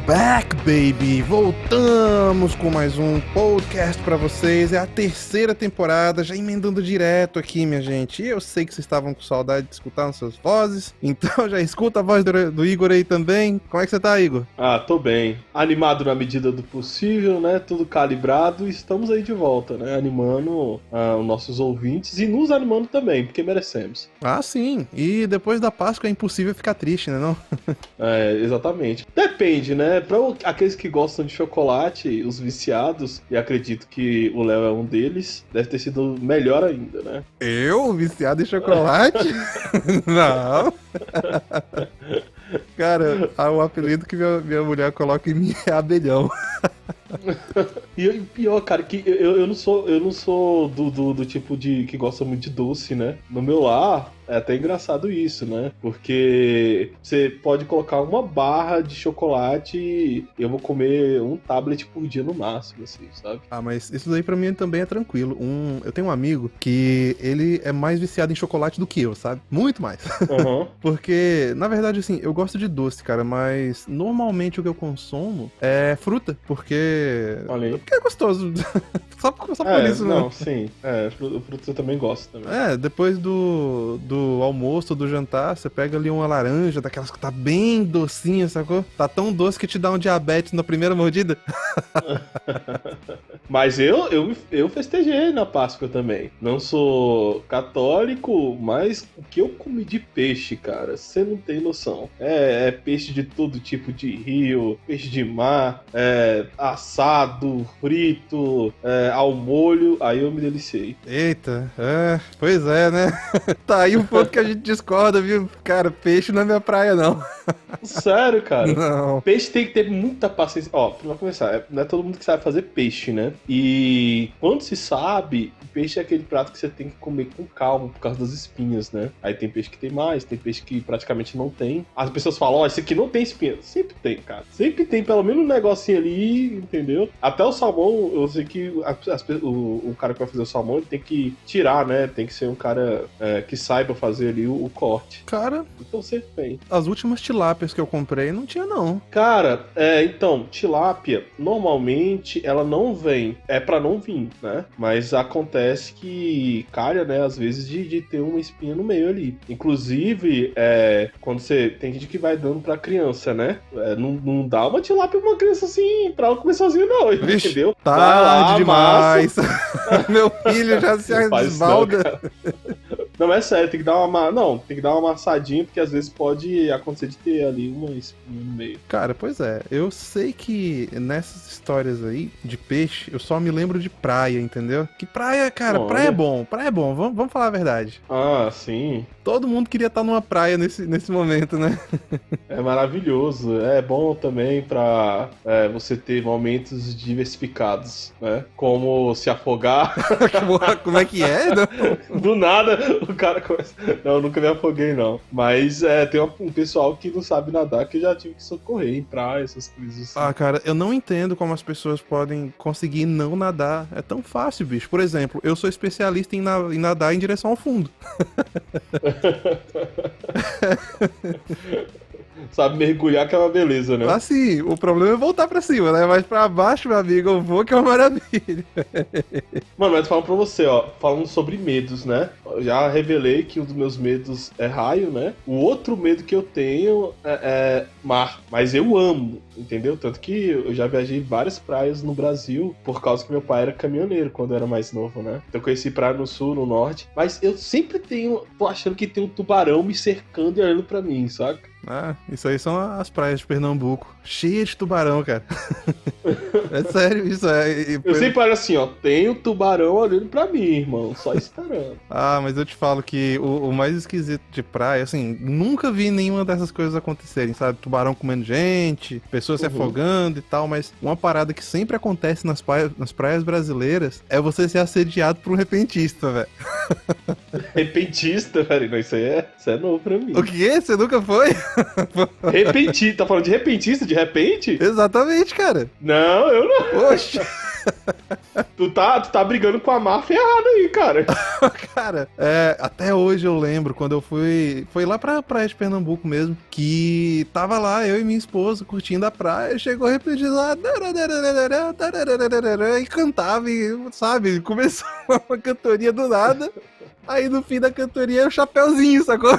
back, baby! Voltamos com mais um podcast pra vocês. É a terceira temporada, já emendando direto aqui, minha gente. E eu sei que vocês estavam com saudade de escutar nossas vozes, então já escuta a voz do Igor aí também. Como é que você tá, Igor? Ah, tô bem. Animado na medida do possível, né? Tudo calibrado e estamos aí de volta, né? Animando os nossos ouvintes e nos animando também, porque merecemos. Ah, sim. E depois da Páscoa é impossível ficar triste, né, não? É, exatamente. Depende, né? Pra aqueles que gostam de chocolate, os viciados, e acredito que o Léo é um deles, deve ter sido melhor ainda, né? Eu, viciado em chocolate? Não. Cara, o apelido que minha mulher coloca em mim é abelhão. E pior, cara, que eu não sou do tipo de que gosta muito de doce, né? No meu lar, é até engraçado isso, né? Porque você pode colocar uma barra de chocolate e eu vou comer um tablet por dia no máximo, assim, sabe? Ah, mas isso daí pra mim também é tranquilo. Eu tenho um amigo que ele é mais viciado em chocolate do que eu, sabe? Muito mais. Uhum. Porque, na verdade, assim, eu gosto de doce, cara, mas normalmente o que eu consumo é fruta, porque... Olha aí. Porque é gostoso. só por isso, né? Não, sim. Frutas eu também gosto também. Depois do almoço, do jantar, você pega ali uma laranja, daquelas que tá bem docinha, sacou? Tá tão doce que te dá um diabetes na primeira mordida. Mas eu festejei na Páscoa também. Não sou católico, mas o que eu comi de peixe, cara, você não tem noção. É peixe de todo tipo de rio, peixe de mar, assado, frito, ao molho, aí eu me deliciei. Eita, pois é, né? Tá aí um pouco que a gente discorda, viu? Cara, peixe não é minha praia, não. Sério, cara? Não. Peixe tem que ter muita paciência. Ó, pra começar, não é todo mundo que sabe fazer peixe, né? E quando se sabe, peixe é aquele prato que você tem que comer com calma por causa das espinhas, né? Aí tem peixe que tem mais, tem peixe que praticamente não tem. As pessoas falam, ó, esse aqui não tem espinha. Sempre tem, cara. Sempre tem pelo menos um negocinho ali, entendeu? Até o salmão, eu sei que o cara que vai fazer o salmão, ele tem que tirar, né? Tem que ser um cara que saiba fazer ali o corte. Cara, então sempre tem. As últimas tilápias que eu comprei não tinha, não. Cara, então, tilápia, normalmente ela não vem. É pra não vir, né? Mas acontece que calha, né, às vezes de ter uma espinha no meio ali. Inclusive, quando você... Tem gente que vai dando pra criança, né? Não dá uma tilápia pra uma criança assim, pra ela comer sozinha, não. Vixe, entendeu? Tarde demais. Meu filho já se esbalda. Não, é sério, tem que dar uma amassadinha, porque às vezes pode acontecer de ter ali uma espinha no meio. Cara, pois é, eu sei que nessas histórias aí de peixe, eu só me lembro de praia, entendeu? Que praia, cara, Olha. praia é bom, vamos falar a verdade. Ah, sim. Todo mundo queria estar numa praia nesse momento, né? É maravilhoso, é bom também pra você ter momentos diversificados, né? Como se afogar. Como é que é? Não? Do nada, o cara começa... Não, eu nunca me afoguei, não. Mas tem um pessoal que não sabe nadar que já tive que socorrer em praia, essas coisas assim. Ah, cara, eu não entendo como as pessoas podem conseguir não nadar. É tão fácil, bicho. Por exemplo, eu sou especialista em nadar em direção ao fundo. Sabe, mergulhar que é uma beleza, né? Assim, o problema é voltar pra cima, né? Mas pra baixo, meu amigo, eu vou que é uma maravilha. Mano, mas falando pra você, ó, falando sobre medos, né? Eu já revelei que um dos meus medos é raio, né? O outro medo que eu tenho é mar. Mas eu amo, entendeu? Tanto que eu já viajei várias praias no Brasil por causa que meu pai era caminhoneiro quando eu era mais novo, né? Então eu conheci praia no sul, no norte. Mas eu sempre tô achando que tem um tubarão me cercando e olhando pra mim, saca? Ah, isso aí são as praias de Pernambuco. Cheia de tubarão, cara. É sério, isso é. Eu sempre olho assim, ó, tem um tubarão olhando pra mim, irmão, só esperando. Ah, mas eu te falo que o mais esquisito de praia, assim, nunca vi nenhuma dessas coisas acontecerem, sabe? Tubarão comendo gente, pessoas se afogando e tal, mas uma parada que sempre acontece nas praias brasileiras é você ser assediado por um repentista, velho. Repentista, velho, não, isso é novo pra mim. O quê? Você nunca foi? Repentista, tá falando de repentista, de repente? Exatamente, cara. Não, eu não. Oxe. Tu tá brigando com a máfia errada aí, cara. Cara, até hoje eu lembro quando eu foi lá pra praia de Pernambuco mesmo, que tava lá eu e minha esposa curtindo a praia, chegou repetindo lá e cantava, e, sabe, começou uma cantoria do nada, aí no fim da cantoria é o chapeuzinho, sacou?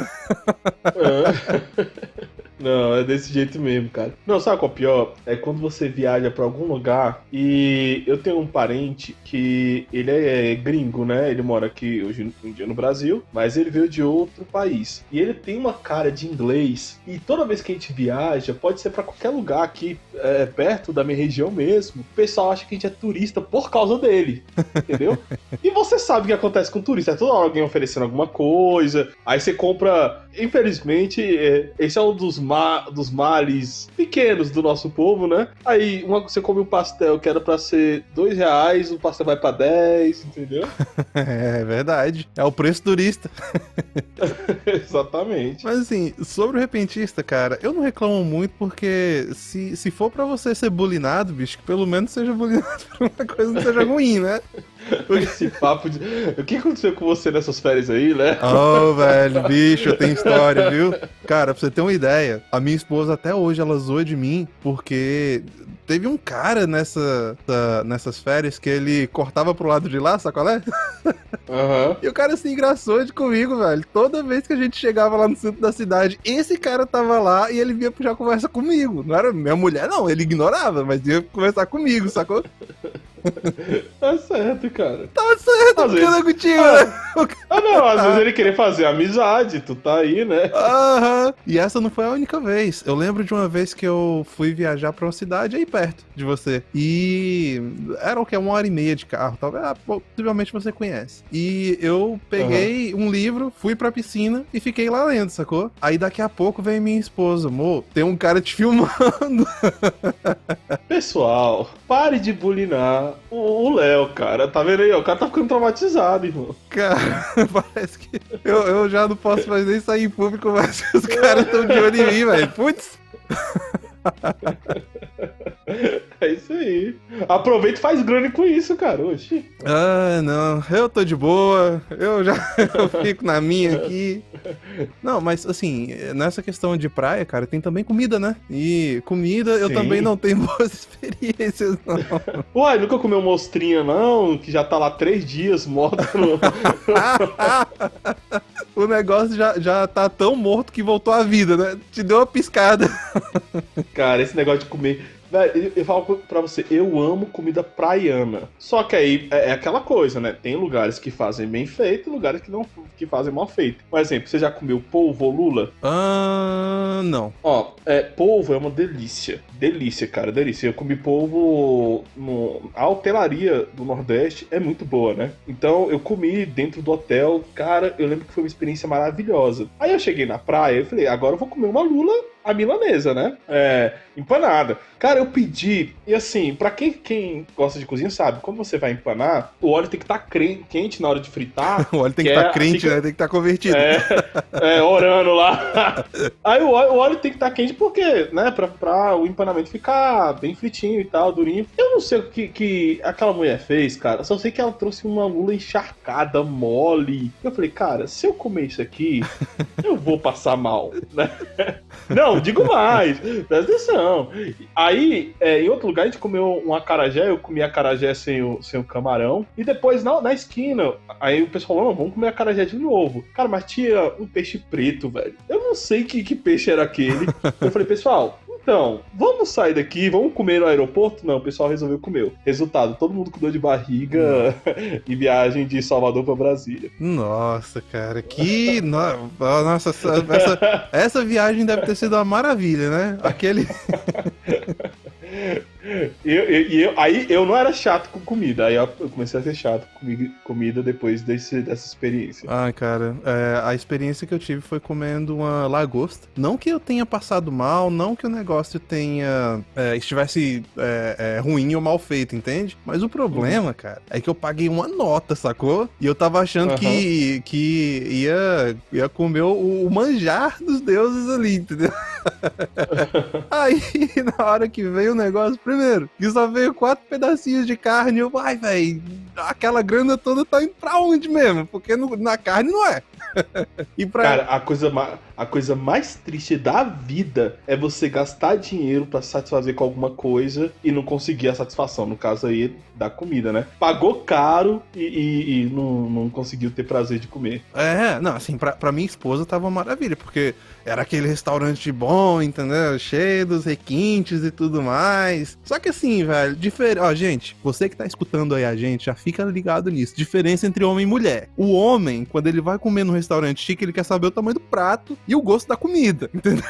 Não, é desse jeito mesmo, cara. Não, sabe qual é o pior? É quando você viaja pra algum lugar e eu tenho um parente que ele é gringo, né? Ele mora aqui hoje em dia no Brasil, mas ele veio de outro país. E ele tem uma cara de inglês e toda vez que a gente viaja, pode ser pra qualquer lugar aqui, perto da minha região mesmo, o pessoal acha que a gente é turista por causa dele, entendeu? E você sabe o que acontece com turista, é toda hora alguém oferecendo alguma coisa, aí você compra, infelizmente, esse é um dos males pequenos do nosso povo, né? Aí você come um pastel que era pra ser R$2, o pastel vai pra 10, entendeu? É verdade. É o preço turista. Exatamente. Mas assim, sobre o repentista, cara, eu não reclamo muito porque se for pra você ser bulinado, bicho, que pelo menos seja bulinado por uma coisa que não seja ruim, né? Esse papo de... O que aconteceu com você nessas férias aí, né? Oh, velho, bicho, tem história, viu? Cara, pra você ter uma ideia, a minha esposa até hoje, ela zoa de mim porque teve um cara nessas férias que ele cortava pro lado de lá, sabe qual é? Uhum. E o cara se engraçou de comigo, velho. Toda vez que a gente chegava lá no centro da cidade, esse cara tava lá e ele vinha puxar conversa comigo. Não era minha mulher, não. Ele ignorava, mas ia conversar comigo, sacou? Tá certo, cara. Tá certo, Às porque eu não vezes... contigo, né? não, às vezes ele queria fazer amizade, tu tá aí, né? Aham. E essa não foi a única vez. Eu lembro de uma vez que eu fui viajar pra uma cidade aí perto de você. E era o que? 1h30 de carro, talvez. Possivelmente você conhece. E eu peguei um livro, fui pra piscina e fiquei lá lendo, sacou? Aí daqui a pouco vem minha esposa. Amor, tem um cara te filmando. Pessoal, pare de bulinar o Léo, cara. Tá vendo aí? O cara tá ficando traumatizado, irmão. Cara, parece que eu já não posso mais nem sair em público, mas os caras estão de olho em mim, velho. Putz. É isso aí. Aproveita e faz grana com isso, cara. Oxi. Ah, não. Eu tô de boa. Eu fico na minha aqui. Não, mas assim, nessa questão de praia, cara, tem também comida, né? E comida eu também não tenho boas experiências, não. Uai, nunca comeu mostrinha, não? Que já tá lá 3 dias morto no... O negócio já tá tão morto que voltou à vida, né? Te deu uma piscada. Cara, esse negócio de comer... Velho, eu falo pra você, eu amo comida praiana. Só que aí é aquela coisa, né? Tem lugares que fazem bem feito e lugares que fazem mal feito. Por exemplo, você já comeu polvo ou lula? Não. Ó, polvo é uma delícia. Delícia, cara, delícia. Eu comi polvo a hotelaria do Nordeste é muito boa, né? Então eu comi dentro do hotel. Cara, eu lembro que foi uma experiência maravilhosa. Aí eu cheguei na praia e falei, agora eu vou comer uma lula a milanesa, né? Empanada. Cara, eu pedi, e assim, pra quem gosta de cozinha sabe, quando você vai empanar, o óleo tem que estar quente na hora de fritar. O óleo tem que estar crente, né? Tem que estar convertido. Orando lá. Aí o óleo tem que estar quente porque, né, pra o empanamento ficar bem fritinho e tal, durinho. Eu não sei o que aquela mulher fez, cara, só sei que ela trouxe uma lula encharcada, mole. Eu falei, cara, se eu comer isso aqui, eu vou passar mal, né? Não, digo mais, presta atenção. Aí, em outro lugar, a gente comeu um acarajé, eu comi acarajé sem o camarão. E depois, na esquina, aí o pessoal falou, não, vamos comer acarajé de novo. Cara, mas tinha um peixe preto, velho. Eu não sei que peixe era aquele. Eu falei, pessoal, então, vamos sair daqui, vamos comer no aeroporto? Não, o pessoal resolveu comer. Resultado, todo mundo com dor de barriga e viagem de Salvador pra Brasília. Nossa, cara, Nossa, essa viagem deve ter sido uma maravilha, né? Aquele... Aí eu não era chato com comida, aí eu comecei a ser chato com comida depois dessa experiência. Ah, cara, a experiência que eu tive foi comendo uma lagosta. Não que eu tenha passado mal, não que o negócio estivesse ruim ou mal feito, entende? Mas o problema, cara, é que eu paguei uma nota, sacou? E eu tava achando que ia comer o manjar dos deuses ali, entendeu? Aí, na hora que veio o negócio, primeiro, que só veio 4 pedacinhos de carne, eu, ai, velho, aquela grana toda tá indo pra onde mesmo? Porque na carne não é. E pra... Cara, a coisa mais triste da vida é você gastar dinheiro pra se satisfazer com alguma coisa e não conseguir a satisfação. No caso aí, da comida, né? Pagou caro e não conseguiu ter prazer de comer. Não, assim, pra minha esposa tava uma maravilha, porque era aquele restaurante bom, entendeu? Cheio dos requintes e tudo mais. Só que assim, velho, ó, gente, você que tá escutando aí a gente, já fica ligado nisso. Diferença entre homem e mulher. O homem, quando ele vai comer no restaurante chique, ele quer saber o tamanho do prato e o gosto da comida, entendeu?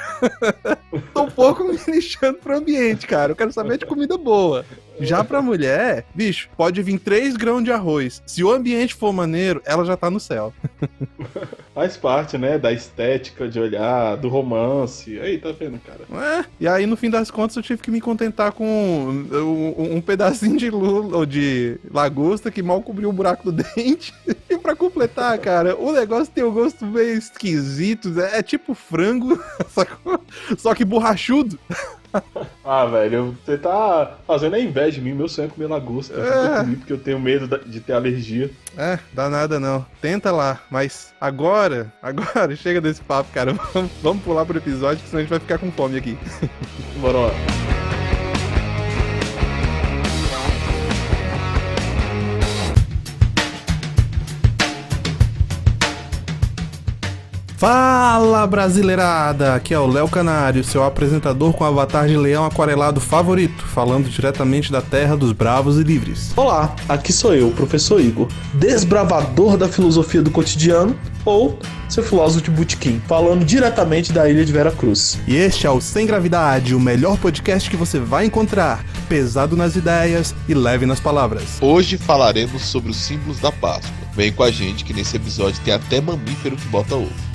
Tô um pouco me lixando pro ambiente, cara. Eu quero saber de comida boa. Já pra mulher, bicho, pode vir 3 grãos de arroz. Se o ambiente for maneiro, ela já tá no céu. Faz parte, né, da estética de olhar, do romance. Aí, tá vendo, cara? E aí, no fim das contas, eu tive que me contentar com um pedacinho de lula, ou de lagosta, que mal cobriu o buraco do dente. E pra completar, cara, o negócio tem um gosto meio esquisito. É tipo frango, só que borrachudo. Ah, velho, você tá fazendo a inveja de mim. Meu sonho é comer lagosta. Eu nunca comi porque eu tenho medo de ter alergia. Dá nada não. Tenta lá. Mas agora, chega desse papo, cara. Vamos pular pro episódio, que senão a gente vai ficar com fome aqui. Bora lá. Fala, brasileirada! Aqui é o Léo Canário, seu apresentador com avatar de leão aquarelado favorito, falando diretamente da terra dos bravos e livres. Olá, aqui sou eu, o professor Igor, desbravador da filosofia do cotidiano, ou seu filósofo de botequim, falando diretamente da ilha de Vera Cruz. E este é o Sem Gravidade, o melhor podcast que você vai encontrar, pesado nas ideias e leve nas palavras. Hoje falaremos sobre os símbolos da Páscoa. Vem com a gente que nesse episódio tem até mamífero que bota ovo.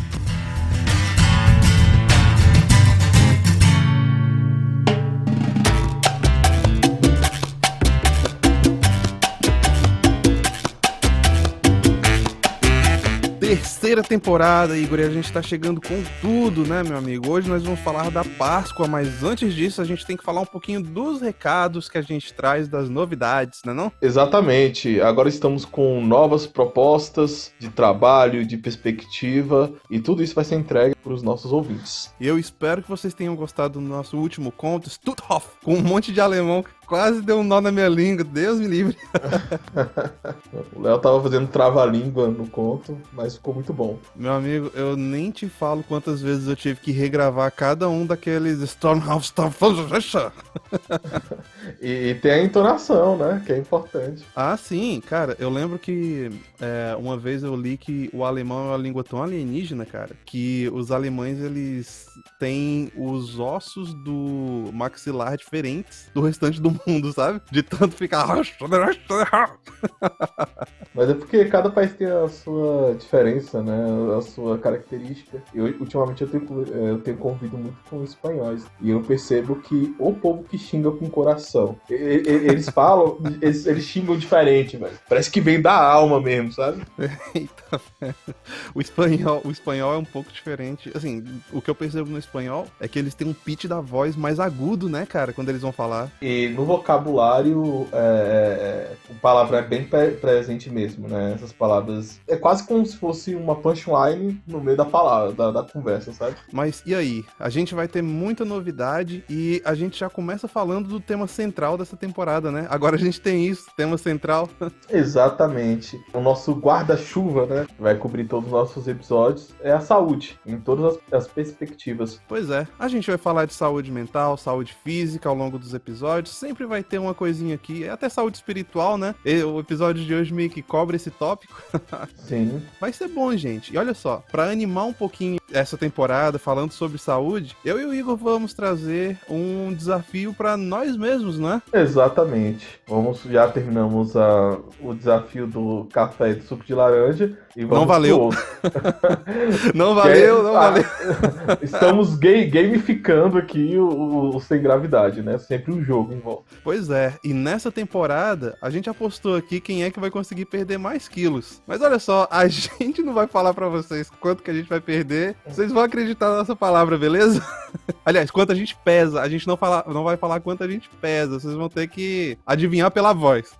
Terceira temporada, Igor, e a gente tá chegando com tudo, né, meu amigo? Hoje nós vamos falar da Páscoa, mas antes disso a gente tem que falar um pouquinho dos recados que a gente traz, das novidades, né não? Exatamente, agora estamos com novas propostas de trabalho, de perspectiva, e tudo isso vai ser entregue para os nossos ouvintes. E eu espero que vocês tenham gostado do nosso último conto, Stutthof, com um monte de alemão que quase deu um nó na minha língua, Deus me livre. O Léo tava fazendo trava-língua no conto, mas ficou muito bom. Meu amigo, eu nem te falo quantas vezes eu tive que regravar cada um daqueles Stormhouse. E tem a entonação, né? Que é importante. Ah, sim, cara, eu lembro que uma vez eu li que o alemão é uma língua tão alienígena, cara, que os alemães, eles têm os ossos do maxilar diferentes do restante do mundo, sabe? De tanto ficar... Mas é porque cada país tem a sua diferença, né? A sua característica. Ultimamente eu tenho convivido muito com espanhóis. E eu percebo que o povo que xinga com o coração. Eles falam, eles xingam diferente, velho. Parece que vem da alma mesmo, sabe? Eita, o espanhol é um pouco diferente. Assim, o que eu percebo no espanhol é que eles têm um pitch da voz mais agudo, né, cara? Quando eles vão falar. E no vocabulário, o palavra é bem presente mesmo, né? Essas palavras... É quase como se fosse uma punchline no meio da palavra, da conversa, sabe? Mas e aí? A gente vai ter muita novidade e a gente já começa falando do tema central dessa temporada, né? Agora a gente tem isso, tema central. Exatamente. O nosso guarda-chuva, né? Vai cobrir todos os nossos episódios. É a saúde, em todas as perspectivas. Pois é. A gente vai falar de saúde mental, saúde física ao longo dos episódios. Sempre vai ter uma coisinha aqui. É até saúde espiritual, né? E o episódio de hoje meio que cobre esse tópico. Sim. Vai ser bom, gente. E olha só, pra animar um pouquinho essa temporada falando sobre saúde, eu e o Igor vamos trazer um desafio pra nós mesmos, né? Exatamente. Já terminamos o desafio do café e do suco de laranja. E vamos não valeu. Não valeu. Estamos gamificando aqui o Sem Gravidade, né? Sempre um jogo em volta. Pois é, e nessa temporada a gente apostou aqui quem é que vai conseguir perder mais quilos. Mas olha só, a gente não vai falar pra vocês quanto que a gente vai perder. Vocês vão acreditar na nossa palavra, beleza? Aliás, quanto a gente pesa. A gente não vai falar quanto a gente pesa. Vocês vão ter que adivinhar pela voz.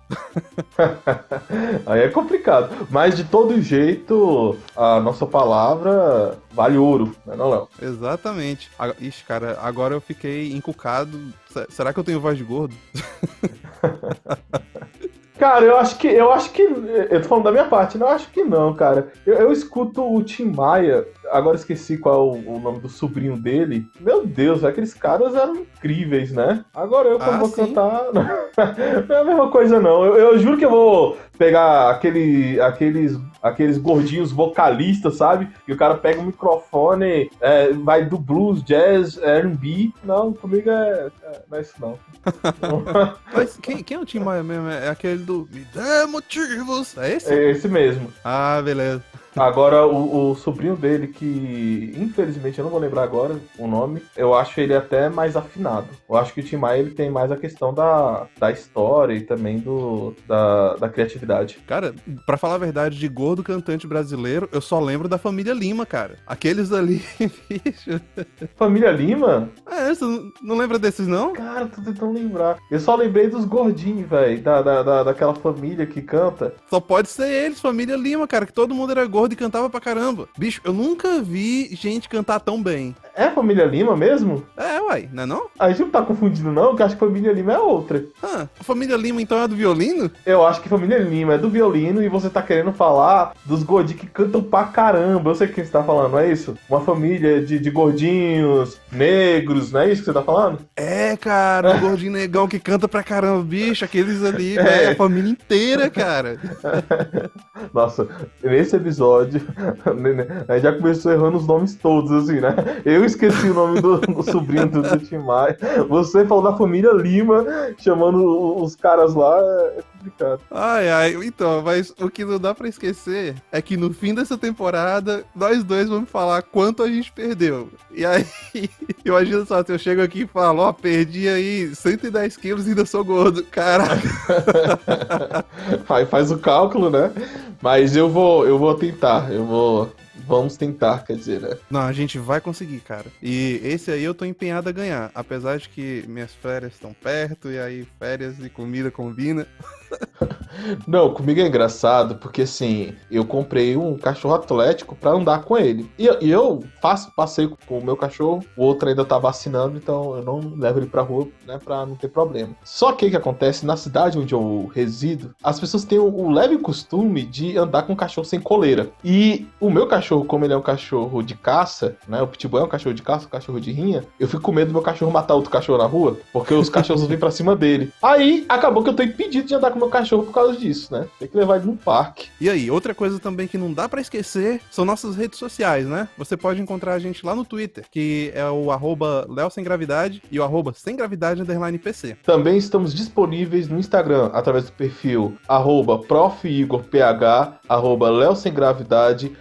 Aí é complicado. Mas de todo jeito, a nossa palavra vale ouro, né, não, Léo? Exatamente. Ixi, cara, agora eu fiquei encucado. Será que eu tenho voz de gordo? Cara, eu acho que. Eu tô falando da minha parte, né? Eu acho que não, cara. Eu escuto o Tim Maia, agora esqueci qual é o nome do sobrinho dele. Meu Deus, aqueles caras eram incríveis, né? Agora eu, quando vou cantar. Não é a mesma coisa, não. Eu juro que eu vou pegar aqueles gordinhos vocalistas, sabe? E o cara pega o microfone, vai do blues, jazz, R&B. Não, comigo não é isso, não. Mas quem é o Tim Maia mesmo? É aquele do Me Dê Motivos. É esse? É esse mesmo. Ah, beleza. Agora, o sobrinho dele, que infelizmente eu não vou lembrar agora o nome, eu acho ele até mais afinado. Eu acho que o Tim Maia ele tem mais a questão da história e também da criatividade. Cara, pra falar a verdade, de gordo cantante brasileiro, eu só lembro da Família Lima, cara. Aqueles ali, bicho. Família Lima? Você não lembra desses, não? Cara, tô tentando lembrar. Eu só lembrei dos gordinhos, velho, daquela família que canta. Só pode ser eles, Família Lima, cara, que todo mundo era gordo e cantava pra caramba. Bicho, eu nunca vi gente cantar tão bem. É Família Lima mesmo? É, uai, não é não? A gente não tá confundindo, não, porque eu acho que Família Lima é outra. Ah, a Família Lima então é do violino? Eu acho que Família Lima é do violino e você tá querendo falar dos gordinhos que cantam pra caramba. Eu sei o que você tá falando, não é isso? Uma família de gordinhos negros, não é isso que você tá falando? É, cara, um gordinho negão que canta pra caramba, bicho, aqueles ali, velho, a família inteira, cara. Nossa, nesse episódio, a gente já começou errando os nomes todos, assim, né? Eu esqueci o nome do sobrinho do Tim Maia. Você falou da Família Lima, chamando os caras lá, é complicado. Ai, então, mas o que não dá pra esquecer é que no fim dessa temporada, nós dois vamos falar quanto a gente perdeu. E aí, imagina só, se eu chego aqui e falo, ó, perdi aí 110 quilos e ainda sou gordo, caraca. Aí faz o cálculo, né? Mas eu vou tentar, vamos tentar, quer dizer, né? Não, a gente vai conseguir, cara. E esse aí eu tô empenhado a ganhar. Apesar de que minhas férias estão perto, e aí férias e comida combina. Não, comigo é engraçado, porque assim, eu comprei um cachorro atlético pra andar com ele. E eu faço passeio com o meu cachorro, o outro ainda tá vacinando, então eu não levo ele pra rua, né, pra não ter problema. Só que o que acontece, na cidade onde eu resido, as pessoas têm o leve costume de andar com o cachorro sem coleira. E o meu cachorro, como ele é um cachorro de caça, né, o Pitbull é um cachorro de caça, um cachorro de rinha, eu fico com medo do meu cachorro matar outro cachorro na rua, porque os cachorros vêm pra cima dele. Aí, acabou que eu tô impedido de andar com o meu cachorro por causa disso, né? Tem que levar ele no parque. E aí, outra coisa também que não dá pra esquecer são nossas redes sociais, né? Você pode encontrar a gente lá no Twitter, que é o @LeoSemGravidade e o @SemGravidade_PC. Também estamos disponíveis no Instagram, através do perfil @ProfIgorPH, @LeoSemGravidade,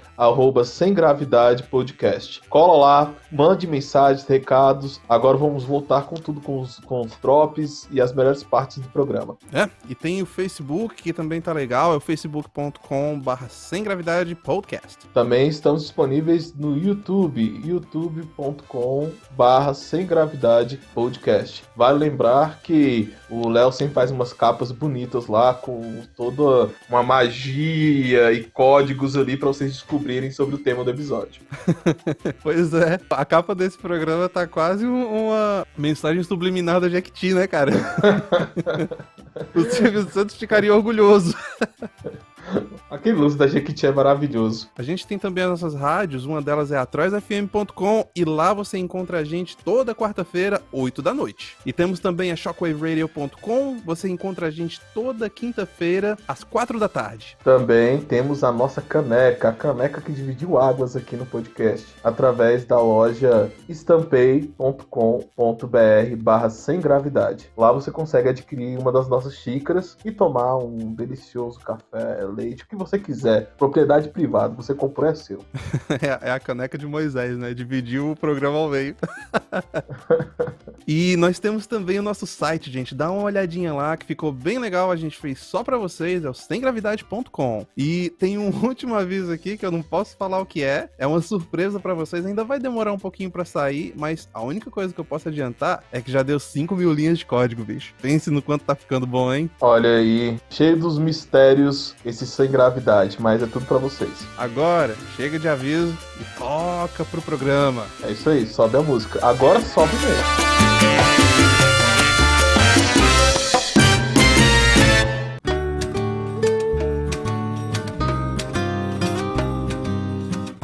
@SemGravidade Podcast. Cola lá, mande mensagens, recados. Agora vamos voltar com tudo, com os drops e as melhores partes do programa. É, e tem o Facebook, que também tá legal, é o facebook.com/SemGravidade_podcast. Também estamos disponíveis no YouTube, youtube.com/SemGravidade Podcast. Vale lembrar que o Léo sempre faz umas capas bonitas lá, com toda uma magia e códigos ali para vocês descobrirem sobre o tema do episódio. Pois é, a capa desse programa tá quase uma mensagem subliminar da Jequiti, né, cara? O Silvio Santos ficaria orgulhoso. Aquele lance da Jequiti é maravilhoso. A gente tem também as nossas rádios, uma delas é atrozfm.com e lá você encontra a gente toda quarta-feira, 8 da noite. E temos também a shockwaveradio.com, você encontra a gente toda quinta-feira, às 4 da tarde. Também temos a nossa caneca, a caneca que dividiu águas aqui no podcast, através da loja estampei.com.br/semgravidade. Lá você consegue adquirir uma das nossas xícaras e tomar um delicioso café, leite, o que você você quiser. Propriedade privada, você comprou, é seu. É a caneca de Moisés, né? Dividiu o programa ao meio. E nós temos também o nosso site, gente. Dá uma olhadinha lá, que ficou bem legal. A gente fez só pra vocês, é o semgravidade.com. E tem um último aviso aqui, que eu não posso falar o que é. É uma surpresa pra vocês. Ainda vai demorar um pouquinho pra sair, mas a única coisa que eu posso adiantar é que já deu 5.000 linhas de código, bicho. Pense no quanto tá ficando bom, hein? Olha aí, cheio dos mistérios, esse Sem Gravidade, mas é tudo pra vocês. Agora, chega de aviso e toca pro programa. É isso aí, sobe a música. Agora sobe mesmo.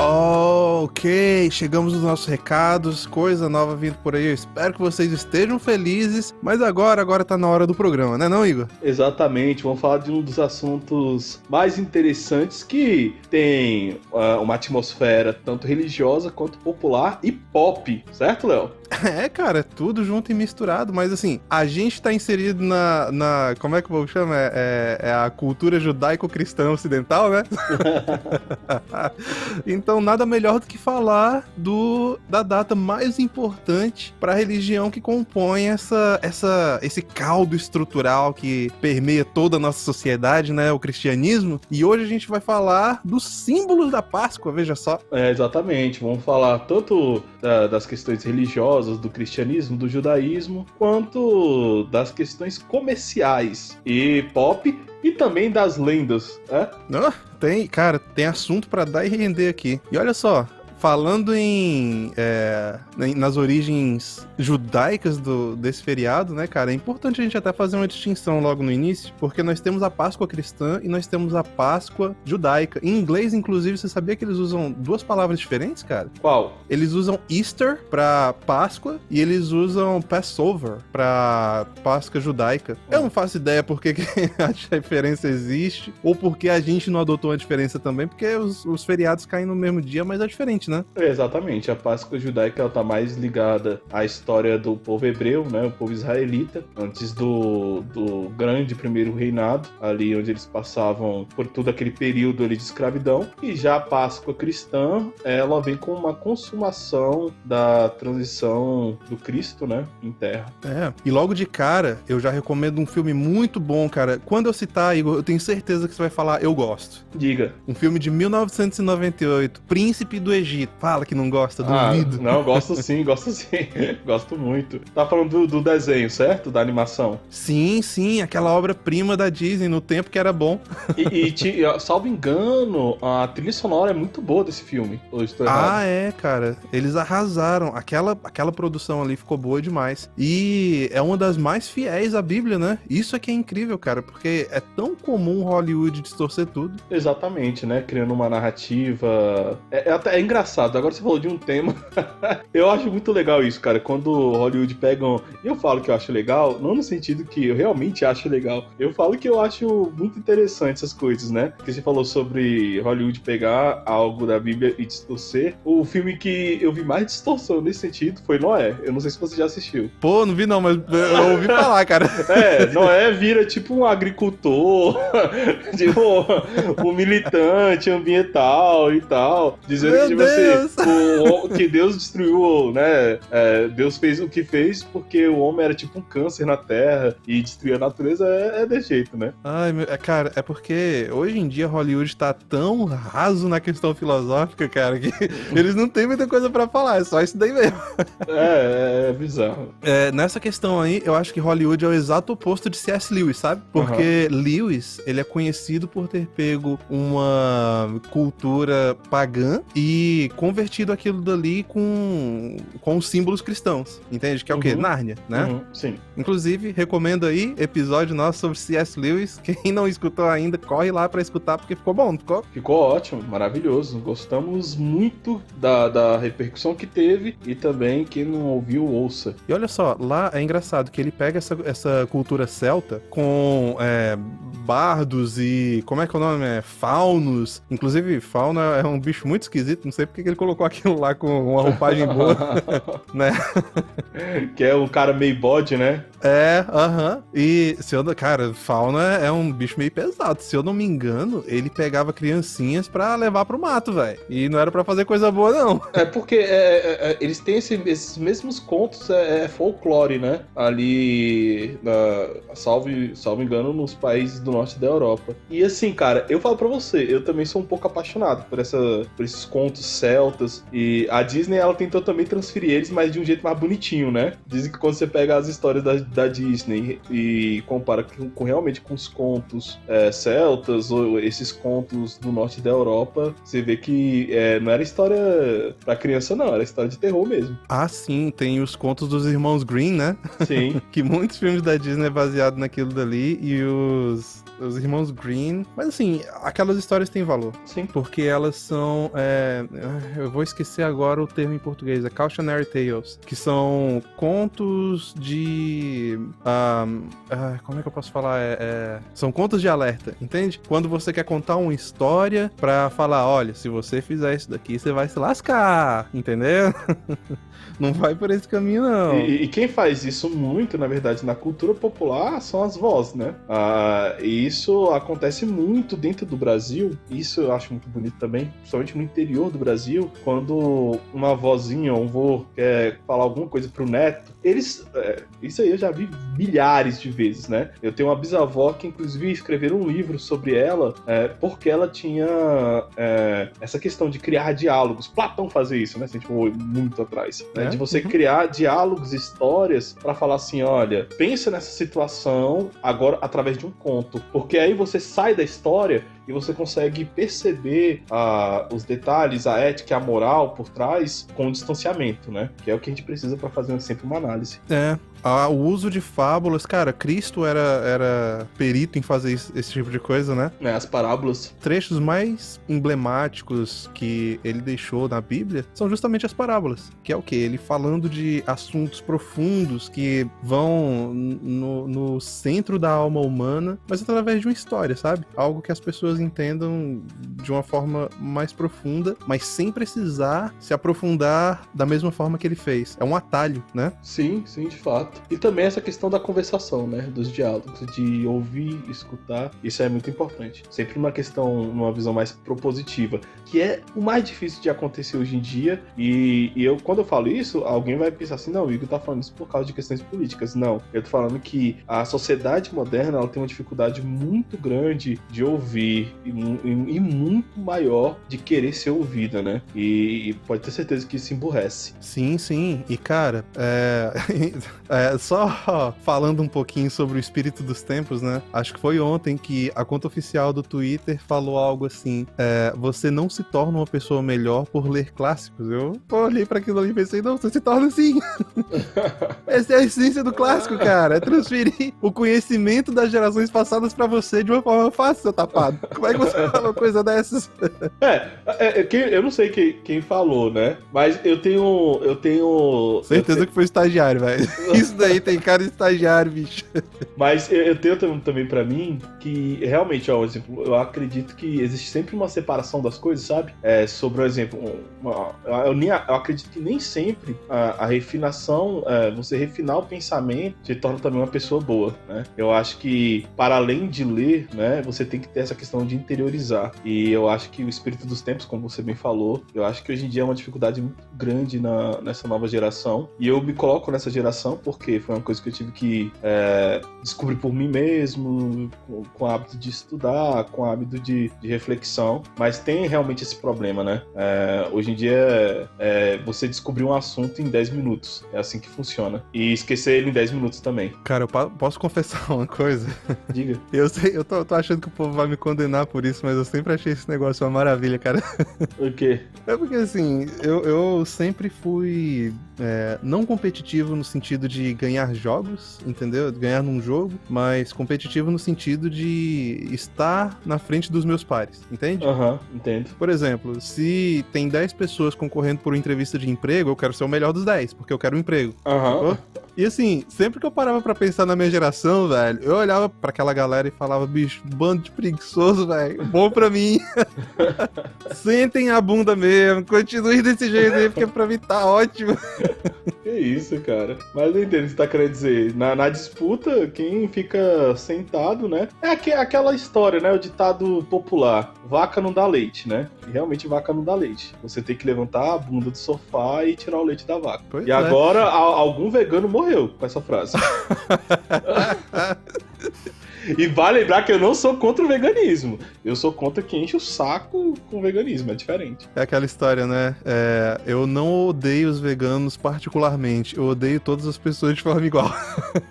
Ok, chegamos nos nossos recados, coisa nova vindo por aí, eu espero que vocês estejam felizes, mas agora tá na hora do programa, né não, Igor? Exatamente, vamos falar de um dos assuntos mais interessantes que tem uma atmosfera tanto religiosa quanto popular e pop, certo, Léo? É, cara, tudo junto e misturado, mas assim, a gente tá inserido na como é que eu chamo? É a cultura judaico-cristã ocidental, né? Então, nada melhor do que falar da data mais importante para a religião que compõe esse caldo estrutural que permeia toda a nossa sociedade, né? O cristianismo. E hoje a gente vai falar dos símbolos da Páscoa, veja só. É, exatamente. Vamos falar tanto das questões religiosas, do cristianismo, do judaísmo, quanto das questões comerciais e pop e também das lendas, né? Tem assunto pra dar e render aqui. E olha só, falando nas origens judaicas desse feriado, né, cara, é importante a gente até fazer uma distinção logo no início, porque nós temos a Páscoa cristã e nós temos a Páscoa judaica. Em inglês, inclusive, você sabia que eles usam duas palavras diferentes, cara? Qual? Eles usam Easter pra Páscoa e eles usam Passover pra Páscoa judaica. Eu não faço ideia por que a diferença existe, ou porque a gente não adotou a diferença também, porque os feriados caem no mesmo dia, mas é diferente, né? Exatamente, a Páscoa judaica ela tá mais ligada à história do povo hebreu, né, o povo israelita, antes do grande primeiro reinado, ali onde eles passavam por todo aquele período ali de escravidão, e já a Páscoa cristã, ela vem com uma consumação da transição do Cristo, né, em terra. E logo de cara, eu já recomendo um filme muito bom, cara. Quando eu citar, Igor, eu tenho certeza que você vai falar, eu gosto. Diga. Um filme de 1998, Príncipe do Egito. Fala que não gosta, duvido. Não, gosto sim, gosto muito. Tá falando do desenho, certo? Da animação. Sim, aquela obra-prima da Disney no tempo que era bom. Salvo engano, a trilha sonora é muito boa desse filme. Ou estou errado? Cara. Eles arrasaram. Aquela produção ali ficou boa demais. E é uma das mais fiéis à Bíblia, né? Isso é que é incrível, cara, porque é tão comum Hollywood distorcer tudo. Exatamente, né? Criando uma narrativa... É engraçado. Agora você falou de um tema. Eu acho muito legal isso, cara. Quando Hollywood pegam... E eu falo que eu acho legal, não no sentido que eu realmente acho legal. Eu falo que eu acho muito interessante essas coisas, né? Porque você falou sobre Hollywood pegar algo da Bíblia e distorcer. O filme que eu vi mais distorção nesse sentido foi Noé. Eu não sei se você já assistiu. Pô, não vi não, mas eu ouvi falar, cara. Noé vira tipo um agricultor, tipo um militante ambiental e tal. Dizendo que Deus destruiu, né? Deus fez o que fez porque o homem era tipo um câncer na Terra e destruir a natureza é desse jeito, né? Cara, é porque hoje em dia Hollywood tá tão raso na questão filosófica, cara, que eles não têm muita coisa pra falar, é só isso daí mesmo. É bizarro. Nessa questão aí, eu acho que Hollywood é o exato oposto de C.S. Lewis, sabe? Porque Lewis, ele é conhecido por ter pego uma cultura pagã e convertido aquilo dali com os símbolos cristãos, entende? Que é o quê? Nárnia, né? Sim. Inclusive, recomendo aí episódio nosso sobre C.S. Lewis. Quem não escutou ainda, corre lá pra escutar, porque ficou bom, não ficou? Ficou ótimo, maravilhoso. Gostamos muito da repercussão que teve e também quem não ouviu, ouça. E olha só, lá é engraçado que ele pega essa cultura celta com bardos e... como é que é o nome? Faunos. Inclusive, fauna é um bicho muito esquisito, não sei porque porque que ele colocou aquilo lá com uma roupagem boa, né? Que é um cara meio bode, né? E, cara, fauna é um bicho meio pesado. Se eu não me engano, ele pegava criancinhas pra levar pro mato, velho. E não era pra fazer coisa boa, não. É porque eles têm esses mesmos contos, folclore, né? Ali, salvo engano, nos países do norte da Europa. E assim, cara, eu falo pra você, eu também sou um pouco apaixonado por esses contos celtas. E a Disney, ela tentou também transferir eles, mas de um jeito mais bonitinho, né? Dizem que quando você pega as histórias da Disney e compara realmente com os contos celtas ou esses contos do norte da Europa, você vê que não era história pra criança, não, era história de terror mesmo. Ah, sim, tem os contos dos irmãos Grimm, né? Sim. Que muitos filmes da Disney é baseado naquilo dali e os irmãos Grimm. Mas assim, aquelas histórias têm valor. Sim. Porque elas são. Eu vou esquecer agora o termo em português, é Cautionary Tales. Que são contos de. Como é que eu posso falar? São contos de alerta, entende? Quando você quer contar uma história pra falar, olha, se você fizer isso daqui, você vai se lascar, entendeu? Não vai por esse caminho, não. E quem faz isso muito, na verdade, na cultura popular, são as vozes, né? E isso acontece muito dentro do Brasil. Isso eu acho muito bonito também, principalmente no interior do Brasil, quando uma vozinha ou um vô quer falar alguma coisa pro neto, isso aí eu já vi milhares de vezes, né? Eu tenho uma bisavó que, inclusive, escreveram um livro sobre ela, porque ela tinha essa questão de criar diálogos. Platão fazia isso, né? Se a gente for muito atrás. Né? De você criar diálogos, histórias, pra falar assim, olha, pensa nessa situação agora através de um conto. Porque aí você sai da história e você consegue perceber os detalhes, a ética e a moral por trás com o distanciamento, né? Que é o que a gente precisa para fazer sempre uma análise. O uso de fábulas, cara, Cristo era perito em fazer esse tipo de coisa, né? As parábolas. Trechos mais emblemáticos que ele deixou na Bíblia são justamente as parábolas, que é o quê? Ele falando de assuntos profundos que vão no centro da alma humana, mas através de uma história, sabe? Algo que as pessoas entendam de uma forma mais profunda, mas sem precisar se aprofundar da mesma forma que ele fez. É um atalho, né? Sim, de fato. E também essa questão da conversação, né? Dos diálogos, de ouvir, escutar. Isso é muito importante. Sempre uma questão, uma visão mais propositiva, que é o mais difícil de acontecer hoje em dia. E quando eu falo isso, alguém vai pensar assim, não, o Igor tá falando isso por causa de questões políticas. Não, eu tô falando que a sociedade moderna, ela tem uma dificuldade muito grande de ouvir e muito maior de querer ser ouvida, né? E pode ter certeza que isso emburrece. Sim. E, cara, só falando um pouquinho sobre o espírito dos tempos, né? Acho que foi ontem que a conta oficial do Twitter falou algo assim, você não se torna uma pessoa melhor por ler clássicos. Eu olhei pra aquilo ali e pensei, não, você se torna assim. Essa é a essência do clássico, cara. É transferir o conhecimento das gerações passadas pra você de uma forma fácil, seu tapado. Como é que você fala uma coisa dessas? Eu não sei quem falou, né? Mas eu tenho... Certeza que foi estagiário, velho. Isso daí tem cara de estagiário, bicho. Mas eu tenho também pra mim que, realmente, ó, exemplo, eu acredito que existe sempre uma separação das coisas, sabe? Sobre, por exemplo, eu acredito que nem sempre a refinação, você refinar o pensamento, te torna também uma pessoa boa, né? Eu acho que, para além de ler, né, você tem que ter essa questão de interiorizar. E eu acho que o espírito dos tempos, como você bem falou, eu acho que hoje em dia é uma dificuldade muito grande nessa nova geração. E eu me coloco nessa geração porque foi uma coisa que eu tive que descobrir por mim mesmo, com o hábito de estudar, com o hábito de reflexão. Mas tem realmente esse problema, né? Hoje em dia, você descobrir um assunto em 10 minutos. É assim que funciona. E esquecer ele em 10 minutos também. Cara, eu posso confessar uma coisa? Diga. Eu tô achando que o povo vai me condenar por isso, mas eu sempre achei esse negócio uma maravilha, cara. O quê? É porque, assim, eu sempre fui não competitivo no sentido de ganhar jogos, entendeu? Ganhar num jogo, mas competitivo no sentido de estar na frente dos meus pares, entende? Entendo. Por exemplo, se tem 10 pessoas concorrendo por uma entrevista de emprego, eu quero ser o melhor dos 10, porque eu quero um emprego. E assim, sempre que eu parava pra pensar na minha geração, velho, eu olhava pra aquela galera e falava, bicho, bando de preguiçoso, velho, bom pra mim. Sentem a bunda mesmo, continue desse jeito aí, porque pra mim tá ótimo. Que isso, cara. Mas eu entendo o que você tá querendo dizer. Na disputa, quem fica sentado, né? É aquela história, né? O ditado popular. Vaca não dá leite, né? E realmente vaca não dá leite. Você tem que levantar a bunda do sofá e tirar o leite da vaca. Pois e agora, algum vegano morreu com essa frase. E vale lembrar que eu não sou contra o veganismo. Eu sou contra quem enche o saco com o veganismo, é diferente. É aquela história, né? Eu não odeio os veganos particularmente, eu odeio todas as pessoas de forma igual.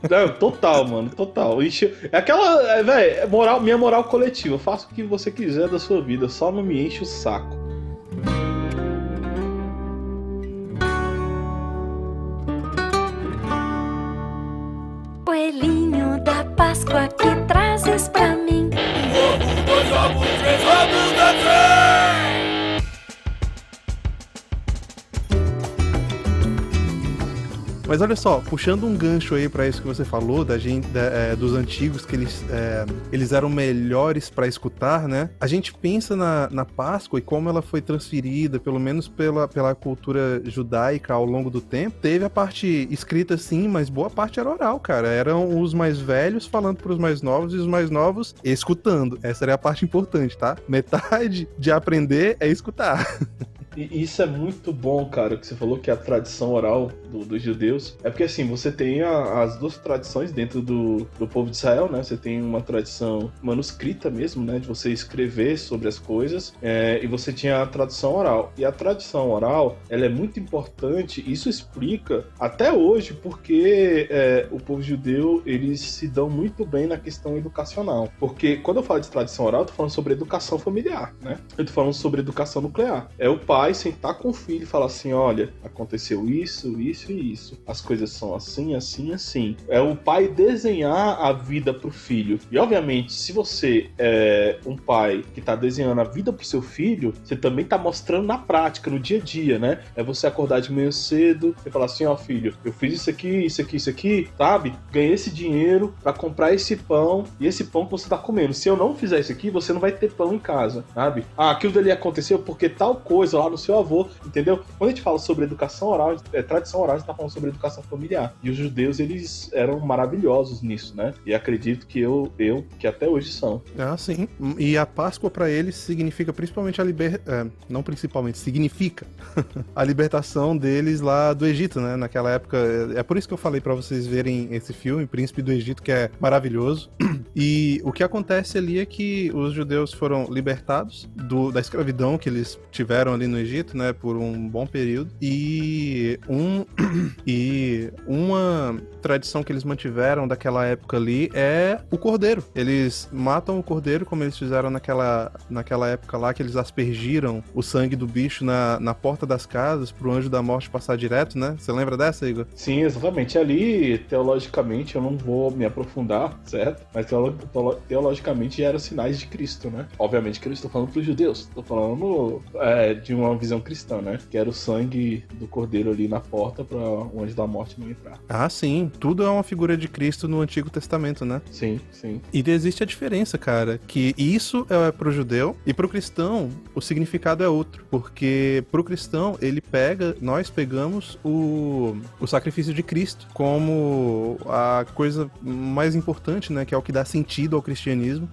Não, total, mano, total. É aquela, velho, minha moral coletiva. Faça o que você quiser da sua vida, só não me enche o saco. Coelhinho da Páscoa, que trazes pra mim? Um ovo, 2 ovos, 3 ovos, dá 3! Mas olha só, puxando um gancho aí pra isso que você falou, dos antigos, que eles eram melhores pra escutar, né? A gente pensa na Páscoa e como ela foi transferida, pelo menos pela cultura judaica ao longo do tempo. Teve a parte escrita sim, mas boa parte era oral, cara. Eram os mais velhos falando pros mais novos e os mais novos escutando. Essa era a parte importante, tá? Metade de aprender é escutar. E isso é muito bom, cara, que você falou que é a tradição oral dos judeus. É porque, assim, você tem as duas tradições dentro do povo de Israel, né? Você tem uma tradição manuscrita mesmo, né? De você escrever sobre as coisas. E você tinha a tradição oral. E a tradição oral, ela é muito importante. Isso explica, até hoje, porque o povo judeu, eles se dão muito bem na questão educacional. Porque, quando eu falo de tradição oral, eu tô falando sobre educação familiar, né? Eu tô falando sobre educação nuclear. É o pai sentar com o filho e falar assim, olha, aconteceu isso, isso e isso. As coisas são assim, assim, assim. É o pai desenhar a vida pro filho. E, obviamente, se você é um pai que tá desenhando a vida pro seu filho, você também tá mostrando na prática, no dia a dia, né? É você acordar de manhã cedo e falar assim, ó, filho, eu fiz isso aqui, isso aqui, isso aqui, sabe? Ganhei esse dinheiro pra comprar esse pão e esse pão que você tá comendo. Se eu não fizer isso aqui, você não vai ter pão em casa, sabe? Ah, aquilo dali aconteceu porque tal coisa lá no seu avô, entendeu? Quando a gente fala sobre educação oral, tradição oral, a gente tá falando sobre educação familiar. E os judeus, eles eram maravilhosos nisso, né? E acredito que que até hoje são. Ah, sim. E a Páscoa pra eles significa principalmente não principalmente, significa a libertação deles lá do Egito, né? Naquela época. É por isso que eu falei pra vocês verem esse filme, Príncipe do Egito, que é maravilhoso. E o que acontece ali é que os judeus foram libertados da escravidão que eles tiveram ali no Egito, né, por um bom período, e uma tradição que eles mantiveram daquela época ali é o cordeiro. Eles matam o cordeiro, como eles fizeram naquela época lá, que eles aspergiram o sangue do bicho na porta das casas pro anjo da morte passar direto, né? Você lembra dessa, Igor? Sim, exatamente. Ali, teologicamente, eu não vou me aprofundar, certo? Mas teologicamente eram sinais de Cristo, né? Obviamente que eu estou falando pros judeus, estou falando de uma visão cristã, né? Que era o sangue do cordeiro ali na porta para o anjo da morte não entrar. Ah, sim. Tudo é uma figura de Cristo no Antigo Testamento, né? Sim, sim. E existe a diferença, cara, que isso é pro judeu e pro cristão o significado é outro. Porque pro cristão, nós pegamos o sacrifício de Cristo como a coisa mais importante, né? Que é o que dá sentido ao cristianismo.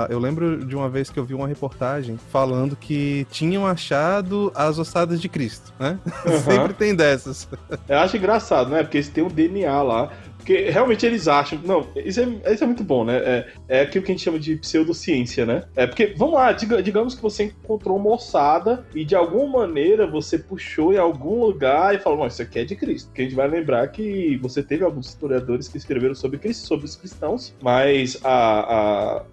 Eu lembro de uma vez que eu vi uma reportagem falando que tinham achado as ossadas de Cristo, né? Uhum. Sempre tem dessas. Eu acho engraçado, né? Porque eles têm um DNA lá. Porque realmente eles acham... Não, isso é muito bom, né? É aquilo que a gente chama de pseudociência, né? Porque, vamos lá, digamos que você encontrou uma ossada e de alguma maneira você puxou em algum lugar e falou, não, isso aqui é de Cristo. Porque a gente vai lembrar que você teve alguns historiadores que escreveram sobre Cristo, sobre os cristãos, mas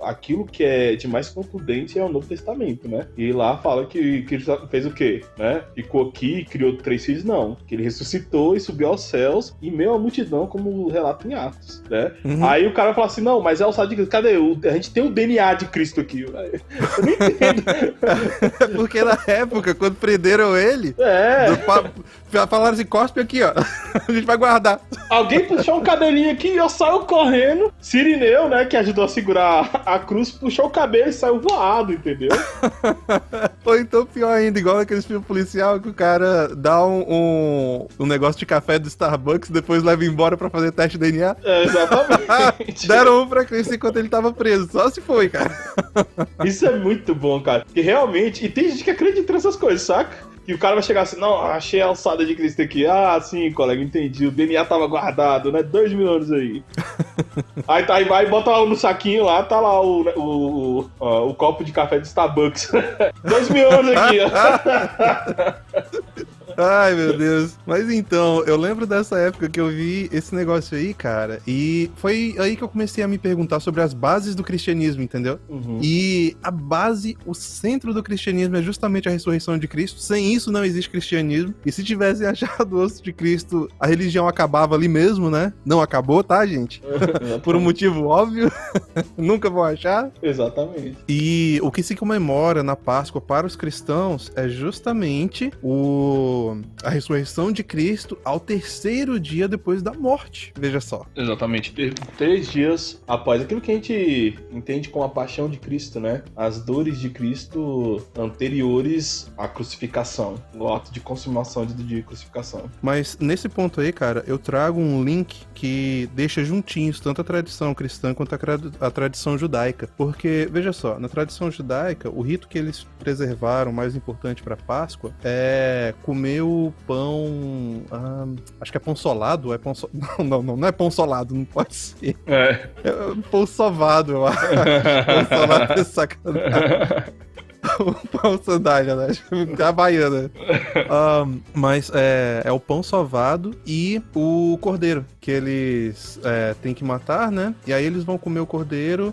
aquilo que é de mais contundente é o Novo Testamento, né? E lá fala que Cristo fez o quê? Né? Ficou aqui e criou 3 filhos? Não. Que ele ressuscitou e subiu aos céus e meio a multidão, como relato em Atos, né? Uhum. Aí o cara fala assim, não, mas é o ossada de Cristo. Cadê? A gente tem o DNA de Cristo aqui. Eu não entendo. Porque na época, quando prenderam ele, Falaram assim, cospe aqui, ó. A gente vai guardar. Alguém puxou um cabelinho aqui e eu saio correndo. Cirineu, né, que ajudou a segurar a cruz, puxou o cabelo e saiu voado, entendeu? Ou então, pior ainda, igual aqueles filmes policial que o cara dá um negócio de café do Starbucks e depois leva embora pra fazer teste de DNA. É, exatamente. Deram um pra Cristo enquanto ele tava preso. Só se foi, cara. Isso é muito bom, cara. Porque realmente... E tem gente que acredita nessas coisas, saca? Que o cara vai chegar assim, não, achei a alçada de Cristo aqui. Ah, sim, colega, entendi. O DNA tava guardado, né? 2 mil anos aí. Aí vai e bota no saquinho lá, tá lá o copo de café do Starbucks. 2 mil anos aqui, ó. Ai, meu Deus. Mas então, eu lembro dessa época que eu vi esse negócio aí, cara, e foi aí que eu comecei a me perguntar sobre as bases do cristianismo, entendeu? Uhum. E a base, o centro do cristianismo é justamente a ressurreição de Cristo. Sem isso não existe cristianismo. E se tivessem achado o osso de Cristo, a religião acabava ali mesmo, né? Não acabou, tá, gente? Por um motivo óbvio. Nunca vão achar. Exatamente. E o que se comemora na Páscoa para os cristãos é justamente a ressurreição de Cristo ao 3º dia depois da morte. Veja só. Exatamente. 3 dias após aquilo que a gente entende como a paixão de Cristo, né? As dores de Cristo anteriores à crucificação. O ato de consumação de crucificação. Mas nesse ponto aí, cara, eu trago um link que deixa juntinhos tanto a tradição cristã quanto a tradição judaica. Porque, veja só, na tradição judaica, o rito que eles preservaram, mais importante para Páscoa, é comer o pão... acho que é pão solado? Não é pão solado, não pode ser. É pão sovado, eu acho. Pão solado é sacanagem. O pão sandália, né? A baiana. Mas é o pão sovado e o cordeiro, que eles têm que matar, né? E aí eles vão comer o cordeiro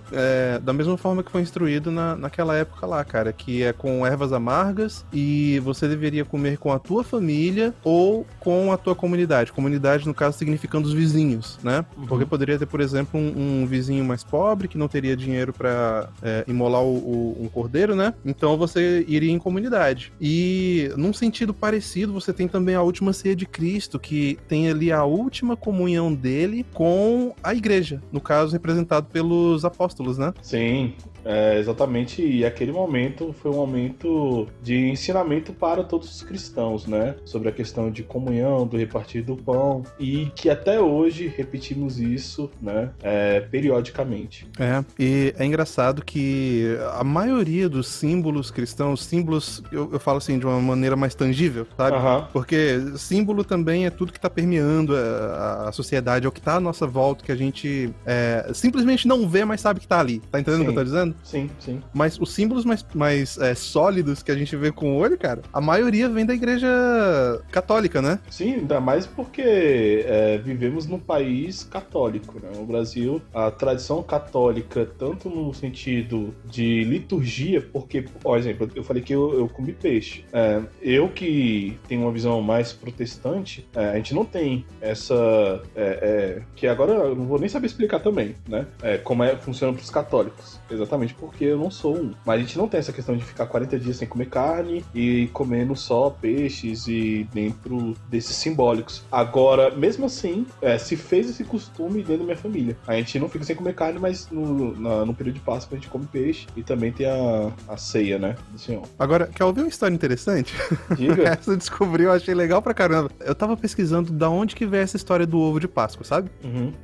da mesma forma que foi instruído naquela época lá, cara, que é com ervas amargas, e você deveria comer com a tua família ou com a tua comunidade. Comunidade, no caso, significando os vizinhos, né? Porque poderia ter, por exemplo, um vizinho mais pobre que não teria dinheiro pra imolar um cordeiro, né? Então você iria em comunidade. E num sentido parecido, você tem também a última ceia de Cristo, que tem ali a última comunhão dele com a igreja, no caso representado pelos apóstolos, né? Sim. Exatamente, e aquele momento foi um momento de ensinamento para todos os cristãos, né? Sobre a questão de comunhão, do repartir do pão, e que até hoje repetimos isso, né? Periodicamente. E é engraçado que a maioria dos símbolos cristãos, símbolos, eu falo assim, de uma maneira mais tangível, sabe? Porque símbolo também é tudo que tá permeando a sociedade, é o que tá à nossa volta, que a gente simplesmente não vê, mas sabe que tá ali. Tá entendendo o que eu tô dizendo? Sim, sim. Mas os símbolos mais sólidos que a gente vê com o olho, cara, a maioria vem da igreja católica, né? Sim, ainda mais porque vivemos num país católico, né? No Brasil, a tradição católica, tanto no sentido de liturgia, porque, por exemplo, eu falei que eu comi peixe. Eu que tenho uma visão mais protestante, a gente não tem essa... que agora eu não vou nem saber explicar também, né? Como funciona para os católicos. Exatamente porque eu não sou um. Mas a gente não tem essa questão de ficar 40 dias sem comer carne e comendo só peixes e dentro desses simbólicos. Agora, mesmo assim, se fez esse costume dentro da minha família. A gente não fica sem comer carne, mas no período de Páscoa a gente come peixe e também tem a ceia, né, do Senhor. Agora, quer ouvir uma história interessante? Diga. Essa eu descobri, eu achei legal pra caramba. Eu tava pesquisando da onde que veio essa história do ovo de Páscoa, sabe?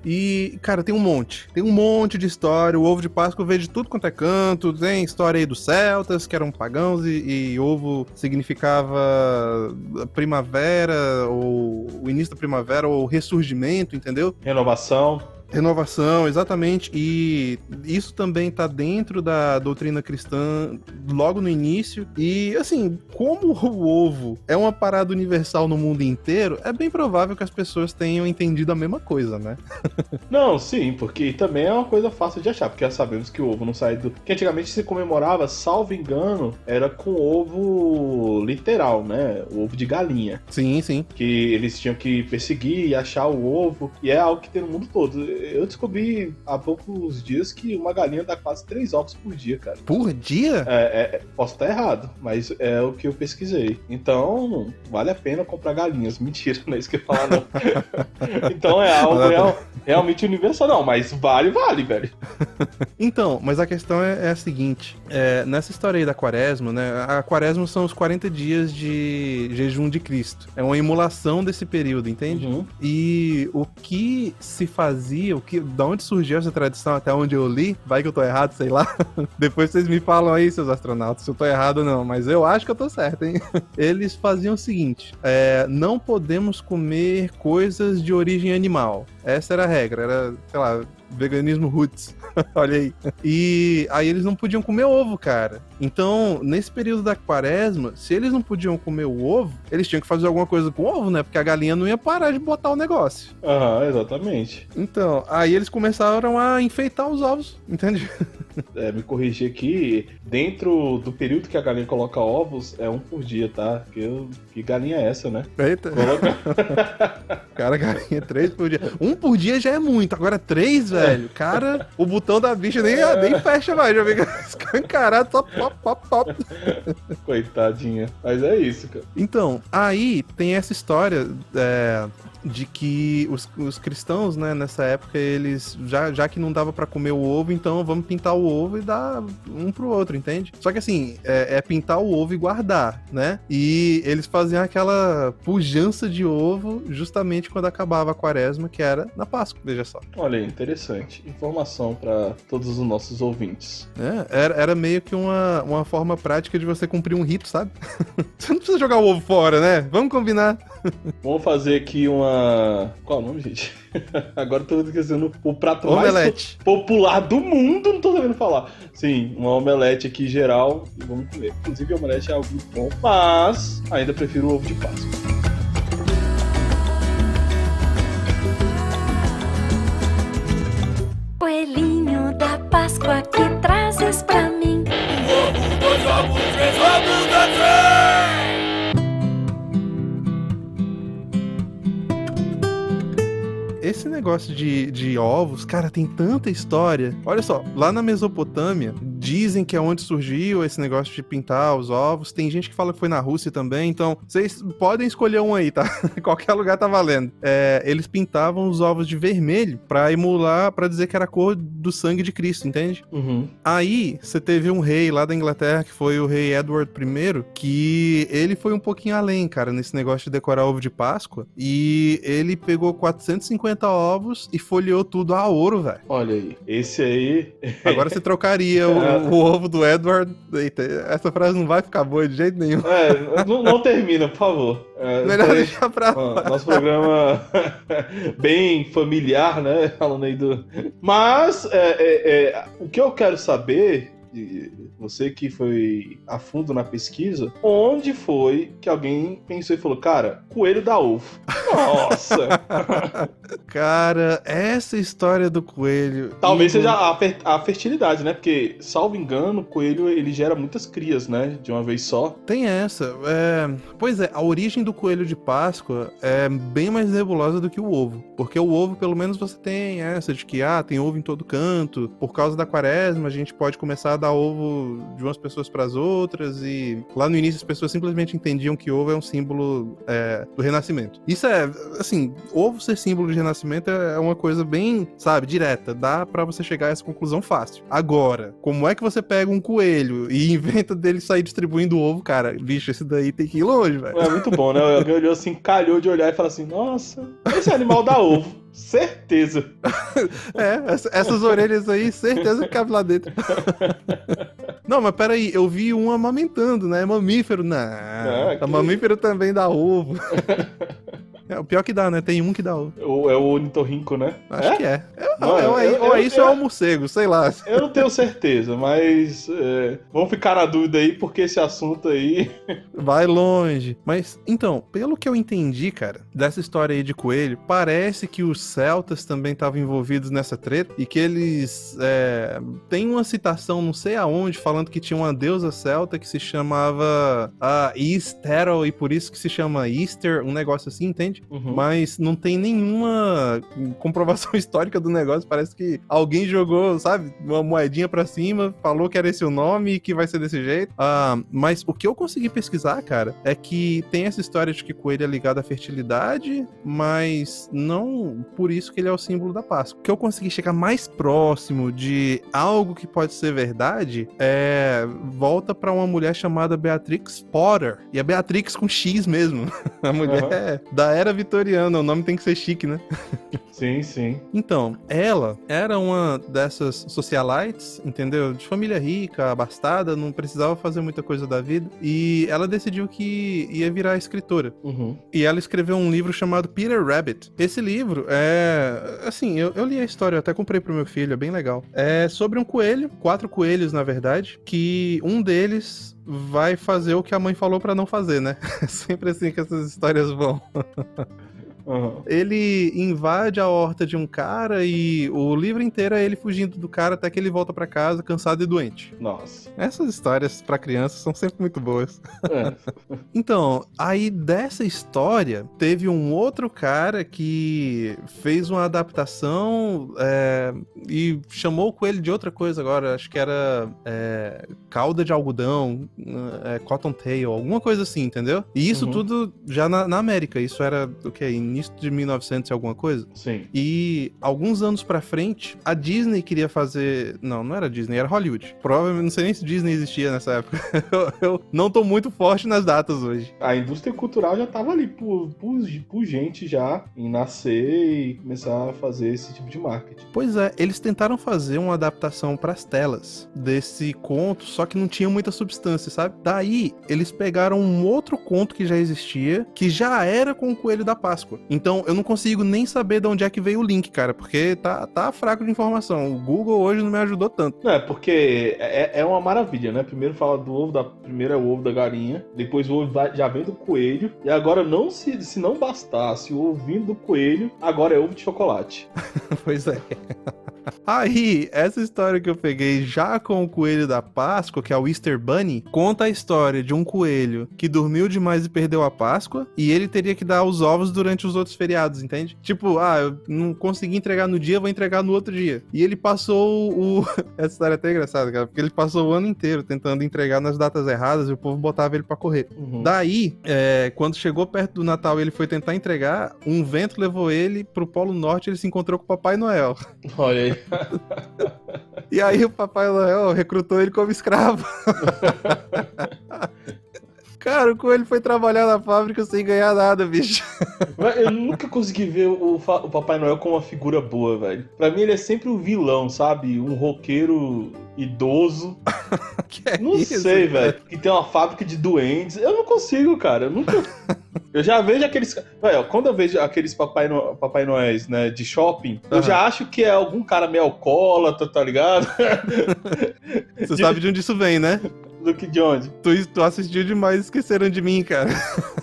E, cara, tem um monte de história. O ovo de Páscoa veio de tudo quanto é canto. Tem história aí dos celtas, que eram pagãos, e ovo significava primavera, ou o início da primavera, ou ressurgimento, entendeu? Renovação, exatamente, e isso também tá dentro da doutrina cristã logo no início, e assim, como o ovo é uma parada universal no mundo inteiro, é bem provável que as pessoas tenham entendido a mesma coisa, né? Não, sim, porque também é uma coisa fácil de achar, porque já sabemos que o ovo não sai do... Que antigamente se comemorava, salvo engano, era com ovo literal, né? O ovo de galinha. Sim, sim. Que eles tinham que perseguir e achar o ovo, e é algo que tem no mundo todo. eu descobri há poucos dias que uma galinha dá quase 3 ovos por dia, cara. Por dia? Posso estar errado, mas é o que eu pesquisei. Então, vale a pena comprar galinhas. Mentira, não é isso que eu ia falar, não. Então é algo realmente universal. Não, mas vale, velho. Então, mas a questão é a seguinte. Nessa história aí da quaresma, né? A quaresma são os 40 dias de jejum de Cristo. É uma emulação desse período, entende? Uhum. E o que se fazia, da onde surgiu essa tradição, até onde eu li, vai que eu tô errado, sei lá. Depois vocês me falam aí, seus astronautas, se eu tô errado ou não, mas eu acho que eu tô certo, hein? Eles faziam o seguinte, não podemos comer coisas de origem animal. Essa era a regra, era, sei lá, veganismo roots. Olha aí. E aí eles não podiam comer ovo, cara. Então, nesse período da quaresma, se eles não podiam comer o ovo, eles tinham que fazer alguma coisa com o ovo, né? Porque a galinha não ia parar de botar o negócio. Aham, exatamente. Então, aí eles começaram a enfeitar os ovos, entende? Me corrigir aqui, dentro do período que a galinha coloca ovos, é 1 por dia, tá? Que galinha é essa, né? Eita. Cara, galinha 3 por dia. 1 por dia já é muito, agora 3, velho. Cara, o botão da bicha nem fecha mais, já fica escancarado, só pop. Coitadinha. Mas é isso, cara. Então, aí tem essa história de que os cristãos, né, nessa época, eles, já que não dava pra comer o ovo, então vamos pintar o ovo e dar um pro outro, entende? Só que assim, é pintar o ovo e guardar, né? E eles faziam aquela pujança de ovo justamente quando acabava a quaresma, que era na Páscoa, veja só. Olha aí, interessante. Informação pra todos os nossos ouvintes. Era meio que uma forma prática de você cumprir um rito, sabe? Você não precisa jogar o ovo fora, né? Vamos combinar. Vamos fazer aqui uma... Qual é o nome, gente? Agora eu tô esquecendo o prato omelete. Mais popular do mundo, não tô sabendo falar. Sim, uma omelete aqui geral e vamos comer. Inclusive, a omelete é algo muito bom, mas ainda prefiro o ovo de Páscoa. Coelhinho da Páscoa, que trazes pra mim? 1 ovo, 2 ovos, 3 ovos da três! Esse negócio de ovos, cara, tem tanta história. Olha só, lá na Mesopotâmia, dizem que é onde surgiu esse negócio de pintar os ovos. Tem gente que fala que foi na Rússia também, então vocês podem escolher um aí, tá? Qualquer lugar tá valendo. Eles pintavam os ovos de vermelho pra emular, pra dizer que era a cor do sangue de Cristo, entende? Uhum. Aí, você teve um rei lá da Inglaterra, que foi o rei Edward I, que ele foi um pouquinho além, cara, nesse negócio de decorar ovo de Páscoa, e ele pegou 450 ovos e folheou tudo a ouro, velho. Olha aí, esse aí... Agora você trocaria o ovo do Edward... Eita, essa frase não vai ficar boa de jeito nenhum. Não termina, por favor. Melhor deixar pra lá. Nosso programa bem familiar, né? Falando aí do... Mas, o que eu quero saber... Você que foi a fundo na pesquisa, onde foi que alguém pensou e falou, cara, coelho dá ovo? Nossa! Cara, essa história do coelho... Talvez seja a fertilidade, né? Porque, salvo engano, o coelho, ele gera muitas crias, né? De uma vez só. Tem essa. Pois é, a origem do coelho de Páscoa é bem mais nebulosa do que o ovo. Porque o ovo, pelo menos, você tem essa de que, tem ovo em todo canto. Por causa da quaresma, a gente pode começar a dar ovo de umas pessoas para as outras. E lá no início as pessoas simplesmente entendiam que ovo é um símbolo do renascimento. Isso assim, ovo ser símbolo de renascimento é uma coisa bem, sabe, direta. Dá pra você chegar a essa conclusão fácil. Agora, como é que você pega um coelho e inventa dele sair distribuindo ovo, cara? Bicho, esse daí tem que ir longe, velho. É muito bom, né? Alguém olhou assim, calhou de olhar e falou assim, nossa, esse animal dá ovo. Certeza. Essas orelhas aí, certeza que cabe lá dentro. Não, mas peraí, eu vi um amamentando, né? Mamífero, não. Mamífero também dá ovo. O pior que dá, né? Tem um que dá ovo. É o ornitorrinco, né? Acho que é. Ou isso é o morcego, sei lá. Eu não tenho certeza, mas vamos ficar na dúvida aí, porque esse assunto aí... Vai longe. Mas, então, pelo que eu entendi, cara, dessa história aí de coelho, parece que os celtas também estavam envolvidos nessa treta e que eles... tem uma citação, não sei aonde, falando que tinha uma deusa celta que se chamava Easterol e por isso que se chama Easter, um negócio assim, entende? entende? Uhum. Mas não tem nenhuma comprovação histórica do negócio. Parece que alguém jogou, sabe, uma moedinha pra cima, falou que era esse o nome e que vai ser desse jeito. Mas o que eu consegui pesquisar, cara, é que tem essa história de que coelho é ligado à fertilidade, mas não por isso que ele é o símbolo da Páscoa. O que eu consegui chegar mais próximo de algo que pode ser verdade volta pra uma mulher chamada Beatrix Potter. E a Beatrix com X mesmo. A mulher da era vitoriana, o nome tem que ser chique, né? Sim, sim. Então, ela era uma dessas socialites, entendeu? De família rica, abastada, não precisava fazer muita coisa da vida. E ela decidiu que ia virar escritora. Uhum. E ela escreveu um livro chamado Peter Rabbit. Esse livro assim, eu li a história, eu até comprei pro meu filho, é bem legal. É sobre um coelho, 4 coelhos, na verdade, que um deles vai fazer o que a mãe falou pra não fazer, né? Sempre assim que essas histórias vão. Uhum. Ele invade a horta de um cara e o livro inteiro é ele fugindo do cara até que ele volta pra casa cansado e doente. Nossa. Essas histórias pra crianças são sempre muito boas. É. Então, aí dessa história, teve um outro cara que fez uma adaptação e chamou o coelho de outra coisa agora. Acho que era cauda de algodão, cottontail, alguma coisa assim, entendeu? E isso tudo já na América. Isso era o que? Início de 1900 e alguma coisa. Sim. E alguns anos pra frente, a Disney queria fazer... Não era Disney, era Hollywood. Provavelmente, não sei nem se Disney existia nessa época. eu não tô muito forte nas datas hoje. A indústria cultural já tava ali por gente já em nascer e começar a fazer esse tipo de marketing. Pois é, eles tentaram fazer uma adaptação pras telas desse conto, só que não tinha muita substância, sabe? Daí, eles pegaram um outro conto que já existia, que já era com o Coelho da Páscoa. Então, eu não consigo nem saber de onde é que veio o link, cara, porque tá fraco de informação. O Google hoje não me ajudou tanto. Não, é porque é uma maravilha, né? Primeiro fala do ovo primeiro é o ovo da galinha, depois o ovo já vem do coelho, e agora se não bastasse o ovinho do coelho, agora é ovo de chocolate. Pois é. Aí, essa história que eu peguei já com o Coelho da Páscoa, que é o Easter Bunny, conta a história de um coelho que dormiu demais e perdeu a Páscoa, e ele teria que dar os ovos durante os outros feriados, entende? Tipo, eu não consegui entregar no dia, vou entregar no outro dia. E ele passou Essa história é até engraçada, cara, porque ele passou o ano inteiro tentando entregar nas datas erradas e o povo botava ele pra correr. Daí, quando chegou perto do Natal e ele foi tentar entregar, um vento levou ele pro Polo Norte e ele se encontrou com o Papai Noel. Olha aí. E aí o Papai Noel recrutou ele como escravo. Cara, o coelho foi trabalhar na fábrica sem ganhar nada, bicho. Eu nunca consegui ver o Papai Noel como uma figura boa, velho. Pra mim ele é sempre um vilão, sabe? Um roqueiro idoso. Não sei, velho. Que tem uma fábrica de duendes. Eu não consigo, cara. Eu nunca... Eu já vejo aqueles... Quando eu vejo aqueles Papai Noéis, né, de shopping, eu já acho que é algum cara meio alcoólatra, tá ligado? Você sabe de onde isso vem, né? Do que de onde? Tu assistiu demais e Esqueceram de Mim, cara.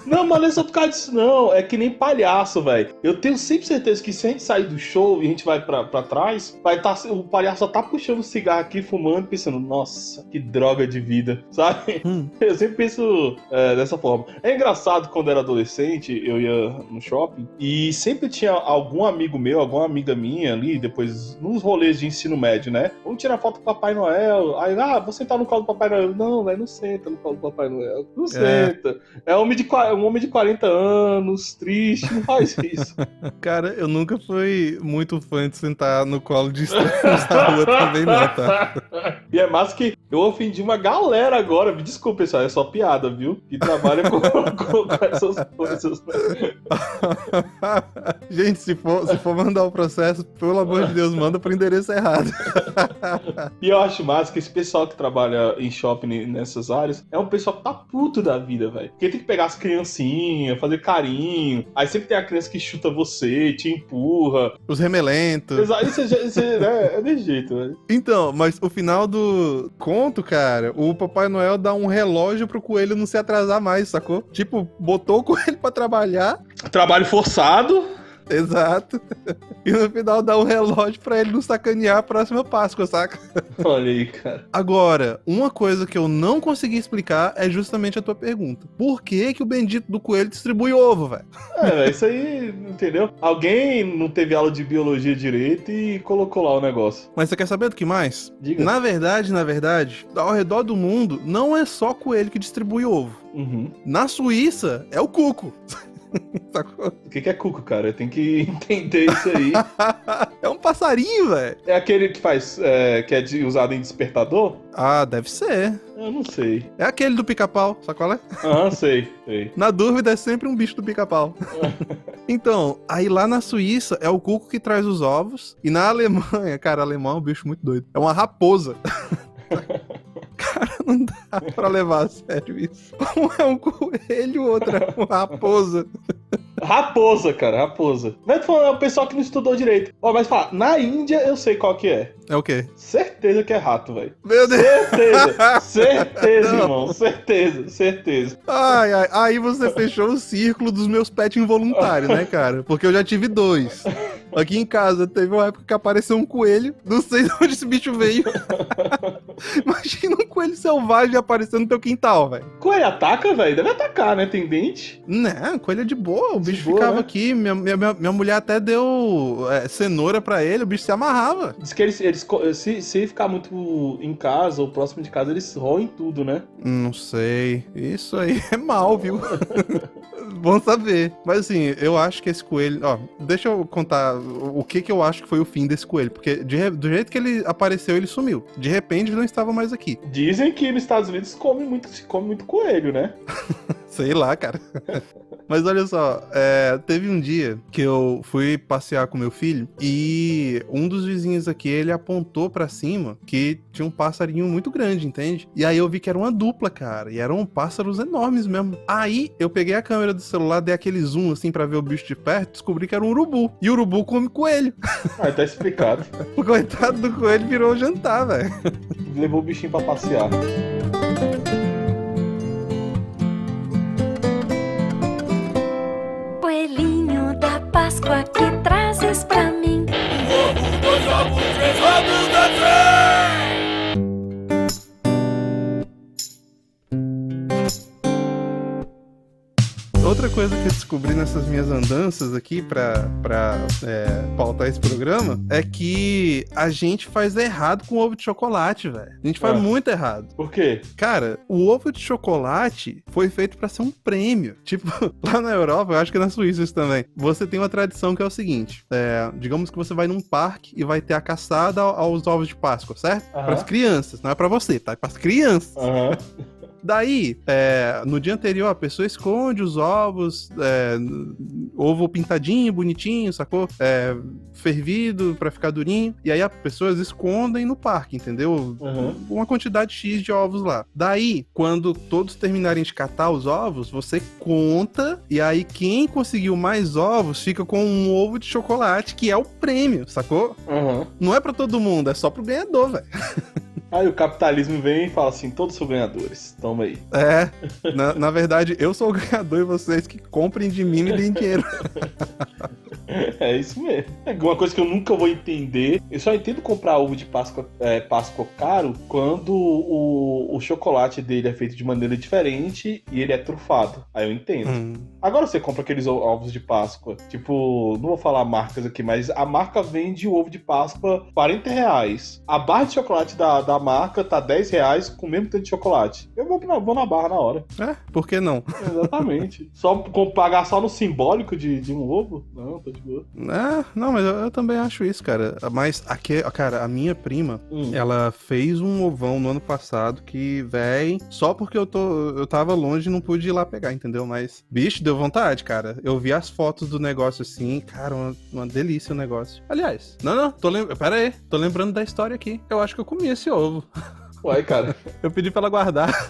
Não, mas não é só por causa disso, não. É que nem palhaço, velho. Eu tenho sempre certeza que se a gente sair do show e a gente vai pra trás, o palhaço só tá puxando o cigarro aqui, fumando, pensando, nossa, que droga de vida, sabe? Eu sempre penso dessa forma. É engraçado, quando eu era adolescente, eu ia no shopping e sempre tinha algum amigo meu, alguma amiga minha ali, depois, nos rolês de ensino médio, né? Vamos tirar foto com o Papai Noel. Aí, vou sentar no colo do Papai Noel. Não, velho, não senta no colo do Papai Noel. Não senta. É um homem de 40 anos, triste, não faz isso. Cara, eu nunca fui muito fã de sentar no colo de estranhos na rua também, não, tá? E é massa que eu ofendi uma galera agora. Me desculpa, pessoal, é só piada, viu? Que trabalha com essas coisas. Gente, se for mandar o processo, pelo amor de Deus, manda pro endereço errado. E eu acho massa que esse pessoal que trabalha em shopping nessas áreas é um pessoal que tá puto da vida, velho. Porque tem que pegar as criancinhas, fazer carinho. Aí sempre tem a criança que chuta você, te empurra. Os remelentos. Exato, isso é desse jeito, velho. Então, mas o final do conto, cara, o Papai Noel dá um relógio pro coelho não se atrasar mais, sacou? Tipo, botou o coelho pra trabalhar. Trabalho forçado. Exato. E no final dá um relógio pra ele não sacanear a próxima Páscoa, saca? Olha aí, cara. Agora, uma coisa que eu não consegui explicar é justamente a tua pergunta. Por que que o bendito do coelho distribui ovo, velho? É, isso aí, entendeu? Alguém não teve aula de biologia direito e colocou lá o negócio. Mas você quer saber do que mais? Diga. Na verdade, ao redor do mundo, não é só coelho que distribui ovo. Uhum. Na Suíça, é o cuco. Sacou? O que é cuco, cara? Eu tenho que entender isso aí. É um passarinho, velho. É aquele que faz, que é usado em despertador? Ah, deve ser. Eu não sei. É aquele do pica-pau, sabe qual é? Ah, sei. Na dúvida, é sempre um bicho do pica-pau. Então, aí lá na Suíça, é o cuco que traz os ovos. E na Alemanha, cara, alemão é um bicho muito doido. É uma raposa. Cara, não dá pra levar a sério isso. Um é um coelho, o outro é uma raposa. Raposa, cara, raposa. Vai falar, é o pessoal que não estudou direito. Ó, mas fala, na Índia eu sei qual que é. É o quê? Certeza que é rato, velho. Meu Deus! Certeza, Não. irmão. Certeza. Ai, aí você fechou o círculo dos meus pets involuntários, né, cara? Porque eu já tive 2. Aqui em casa teve uma época que apareceu um coelho. Não sei de onde esse bicho veio. Imagina um coelho selvagem aparecendo no teu quintal, velho. Coelho ataca, velho? Deve atacar, né? Tem dente. Não, coelho é de boa. O bicho boa, ficava né? aqui. Minha mulher até deu cenoura pra ele. O bicho se amarrava. Diz que eles se ficar muito em casa ou próximo de casa, eles roem tudo, né? Não sei. Isso aí é mal, viu? Bom saber. Mas assim, eu acho que esse coelho... Ó, deixa eu contar o que eu acho que foi o fim desse coelho. Porque do jeito que ele apareceu, ele sumiu. De repente, ele não estava mais aqui. Dizem que nos Estados Unidos se come muito coelho, né? Sei lá, cara. Mas olha só, teve um dia que eu fui passear com meu filho e um dos vizinhos aqui, ele apontou pra cima que tinha um passarinho muito grande, entende? E aí eu vi que era uma dupla, cara, e eram pássaros enormes mesmo. Aí eu peguei a câmera do celular, dei aquele zoom assim pra ver o bicho de perto, descobri que era um urubu. E o urubu come coelho. Ah, tá explicado. O coitado do coelho virou jantar, velho. Levou o bichinho pra passear. Coelhinho da Páscoa, que trazes pra mim? Ovo, 2 ovos, 3 ovos da três! Outra coisa que eu descobri nessas minhas andanças aqui pra pautar esse programa é que a gente faz errado com o ovo de chocolate, velho. A gente faz muito errado. Por quê? Cara, o ovo de chocolate foi feito pra ser um prêmio. Tipo, lá na Europa, eu acho que na Suíça isso também, você tem uma tradição que é o seguinte, digamos que você vai num parque e vai ter a caçada aos ovos de Páscoa, certo? Aham. Pras crianças, não é pra você, tá? É pras crianças. Aham. Daí, no dia anterior, a pessoa esconde os ovos, ovo pintadinho, bonitinho, sacou? Fervido pra ficar durinho. E aí as pessoas escondem no parque, entendeu? Uhum. Uma quantidade X de ovos lá. Daí, quando todos terminarem de catar os ovos, você conta, e aí quem conseguiu mais ovos fica com um ovo de chocolate, que é o prêmio, sacou? Uhum. Não é pra todo mundo, é só pro ganhador, velho. Aí o capitalismo vem e fala assim, todos são ganhadores, toma aí. Na verdade, eu sou o ganhador e vocês que comprem de mim e deem dinheiro. É isso mesmo. É uma coisa que eu nunca vou entender. Eu só entendo comprar ovo de Páscoa caro quando o chocolate dele é feito de maneira diferente e ele é trufado. Aí eu entendo. Agora você compra aqueles ovos de Páscoa, tipo, não vou falar marcas aqui, mas a marca vende o ovo de Páscoa R$40. A barra de chocolate da marca tá R$10 com o mesmo tanto de chocolate. Eu vou na barra na hora. Por que não? Exatamente. Só pagar só no simbólico de um ovo? Não, tô de boa. Não, mas eu também acho isso, cara. Mas, cara, a minha prima, ela fez um ovão no ano passado que, véi, só porque eu tava longe e não pude ir lá pegar, entendeu? Mas, bicho, deu vontade, cara. Eu vi as fotos do negócio assim, cara, uma delícia o negócio. Aliás, pera aí, tô lembrando da história aqui. Eu acho que eu comi esse ovo. Uai, cara. Eu pedi pra ela guardar.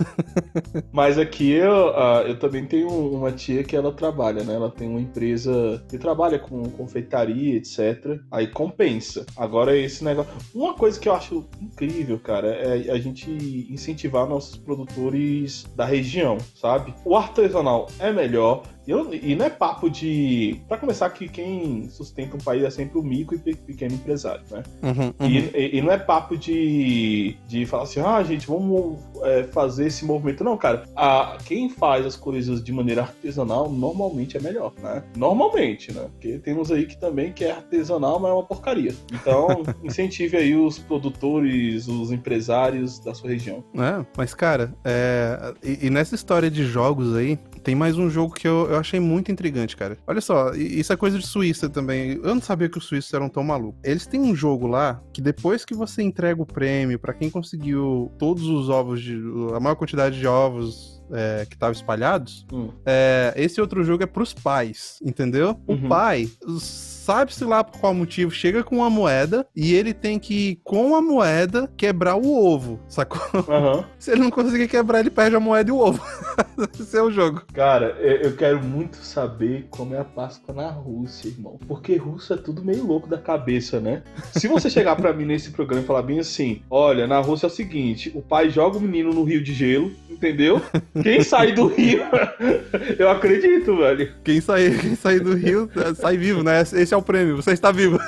Mas aqui eu também tenho uma tia que ela trabalha, né? Ela tem uma empresa que trabalha com confeitaria, etc. Aí compensa. Agora esse negócio... Uma coisa que eu acho incrível, cara, é a gente incentivar nossos produtores da região, sabe? O artesanal é melhor. E não é papo de... Pra começar, que quem sustenta um país é sempre o micro e pequeno empresário, né? E não é papo de falar assim, gente, vamos fazer esse movimento. Não, cara, quem faz as coisas de maneira artesanal normalmente é melhor, né? Normalmente, né? Porque temos aí que também que é artesanal, mas é uma porcaria. Então, incentive aí os produtores, os empresários da sua região. Mas, cara, e nessa história de jogos aí, tem mais um jogo que eu achei muito intrigante, cara. Olha só, isso é coisa de Suíça também. Eu não sabia que os suíços eram tão malucos. Eles têm um jogo lá que depois que você entrega o prêmio pra quem conseguiu todos os ovos, a maior quantidade de ovos que estavam espalhados, esse outro jogo é pros pais, entendeu? O pai... Sabe-se lá por qual motivo, chega com uma moeda e ele tem que, com a moeda, quebrar o ovo, sacou? Se ele não conseguir quebrar, ele perde a moeda e o ovo. Esse é o jogo. Cara, eu quero muito saber como é a Páscoa na Rússia, irmão. Porque russo é tudo meio louco da cabeça, né? Se você chegar pra mim nesse programa e falar bem assim, olha, na Rússia é o seguinte, o pai joga o menino no rio de gelo, entendeu? Quem sai do rio, eu acredito, velho. Quem sair do rio, sai vivo, né? Esse é o prêmio, você está vivo.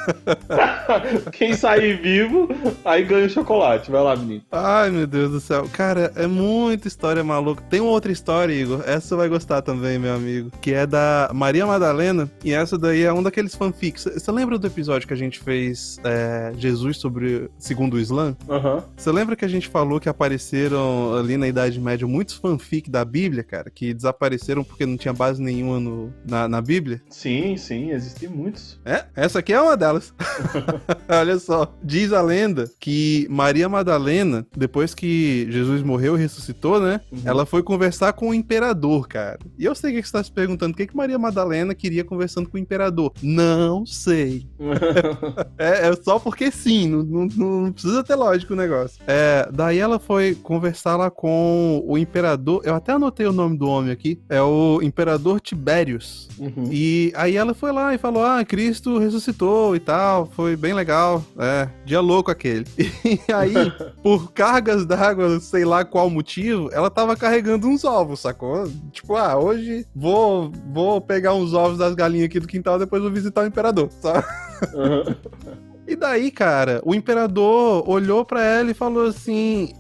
Quem sair vivo, aí ganha o chocolate. Vai lá, menino. Ai, meu Deus do céu. Cara, é muita história maluca. Tem uma outra história, Igor. Essa você vai gostar também, meu amigo. Que é da Maria Madalena. E essa daí é um daqueles fanfics. Você lembra do episódio que a gente fez Jesus segundo o Islã? Você lembra que a gente falou que apareceram ali na Idade Média muitos fanfics da Bíblia, cara? Que desapareceram porque não tinha base nenhuma na Bíblia? Sim, existem muitos. Essa aqui é uma delas. Olha só. Diz a lenda que Maria Madalena, depois que Jesus morreu e ressuscitou, né? Ela foi conversar com o imperador, cara. E eu sei que você tá se perguntando o que Maria Madalena queria conversando com o imperador. Não sei. É só porque sim, não precisa ter lógico o negócio. Daí ela foi conversar lá com o imperador, eu até anotei o nome do homem aqui, é o imperador Tibérius. E aí ela foi lá e falou, Cristo ressuscitou e tal, foi bem legal, dia louco aquele. E aí, por cargas d'água, sei lá qual motivo, ela tava carregando uns ovos, sacou? Tipo, hoje vou pegar uns ovos das galinhas aqui do quintal, depois vou visitar o imperador, sabe? E daí, cara, o imperador olhou pra ela e falou assim,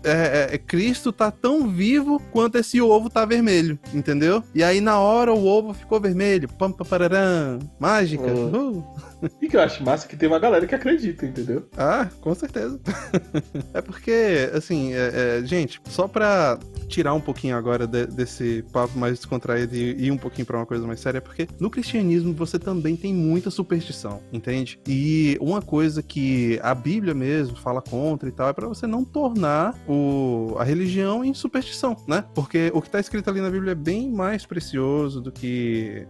Cristo tá tão vivo quanto esse ovo tá vermelho, entendeu? E aí, na hora, o ovo ficou vermelho. Pam, pam, pararam. Mágica. E que eu acho massa que tem uma galera que acredita, entendeu? Com certeza. É porque, assim, gente, só pra tirar um pouquinho agora desse papo mais descontraído e ir um pouquinho pra uma coisa mais séria, porque no cristianismo você também tem muita superstição, entende? E uma coisa que a Bíblia mesmo fala contra e tal é pra você não tornar a religião em superstição, né? Porque o que tá escrito ali na Bíblia é bem mais precioso do que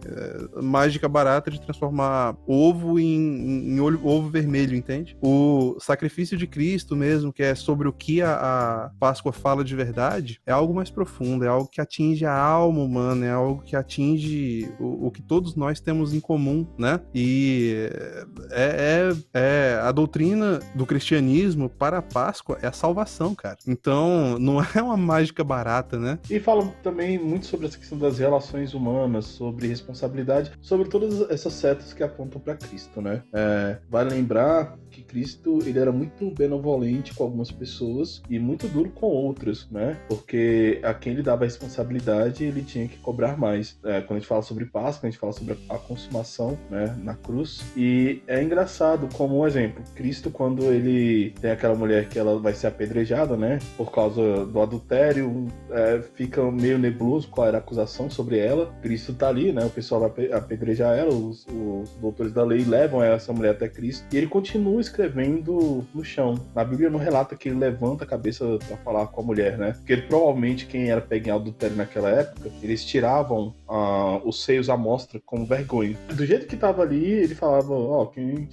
mágica barata de transformar ovo em ovo vermelho, entende? O sacrifício de Cristo mesmo, que é sobre o que a Páscoa fala de verdade, é algo mais profundo, é algo que atinge a alma humana, é algo que atinge o que todos nós temos em comum, né? E a doutrina do cristianismo para a Páscoa é a salvação, cara. Então, não é uma mágica barata, né? E fala também muito sobre essa questão das relações humanas, sobre responsabilidade, sobre todas essas setas que apontam para Cristo, né? Vale lembrar que Cristo, ele era muito benevolente com algumas pessoas e muito duro com outras, né? Porque a quem ele dava a responsabilidade, ele tinha que cobrar mais. Quando a gente fala sobre Páscoa, a gente fala sobre a consumação, né, na cruz. E é engraçado, como um exemplo, Cristo, quando ele tem aquela mulher que ela vai ser apedrejada, né, por causa do adultério, fica meio nebuloso qual era a acusação sobre ela. Cristo tá ali, né, o pessoal vai apedrejar ela, os doutores da lei levam essa mulher até Cristo, e ele continua escrevendo no chão. Na Bíblia não relata que ele levanta a cabeça pra falar com a mulher, né, porque provavelmente quem era pego em adultério naquela época, eles tiravam os seios à mostra como vergonha. Do jeito que tava ali, ele falava, quem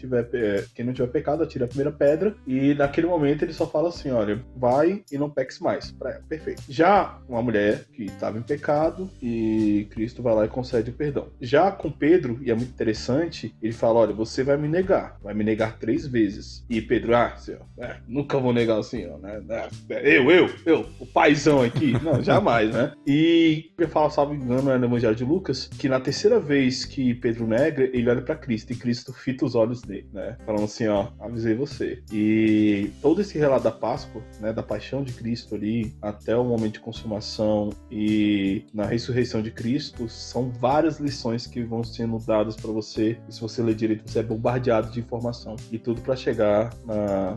não tiver tiver pecado, atire a primeira pedra. E naquele momento ele só fala assim, olha, vai e não peques mais. Pra ela, perfeito. Já uma mulher que estava em pecado e Cristo vai lá e concede o perdão. Já com Pedro, e é muito interessante, ele fala, olha, você vai me negar 3 vezes. E Pedro, Senhor, nunca vou negar o Senhor, né? Eu, o paizão aqui. Não, jamais, né? E eu falo, salvo engano, no Evangelho de Lucas, que na terceira vez que Pedro nega, ele olha pra Cristo, e Cristo fita os olhos dele, né? Falando assim, avisei você. E todo esse relato da Páscoa, né, da paixão de Cristo ali, até o momento de consumação e na ressurreição de Cristo, são várias lições que vão sendo dadas pra você, e se você ler direito, você é bombardeado de informação, e tudo pra chegar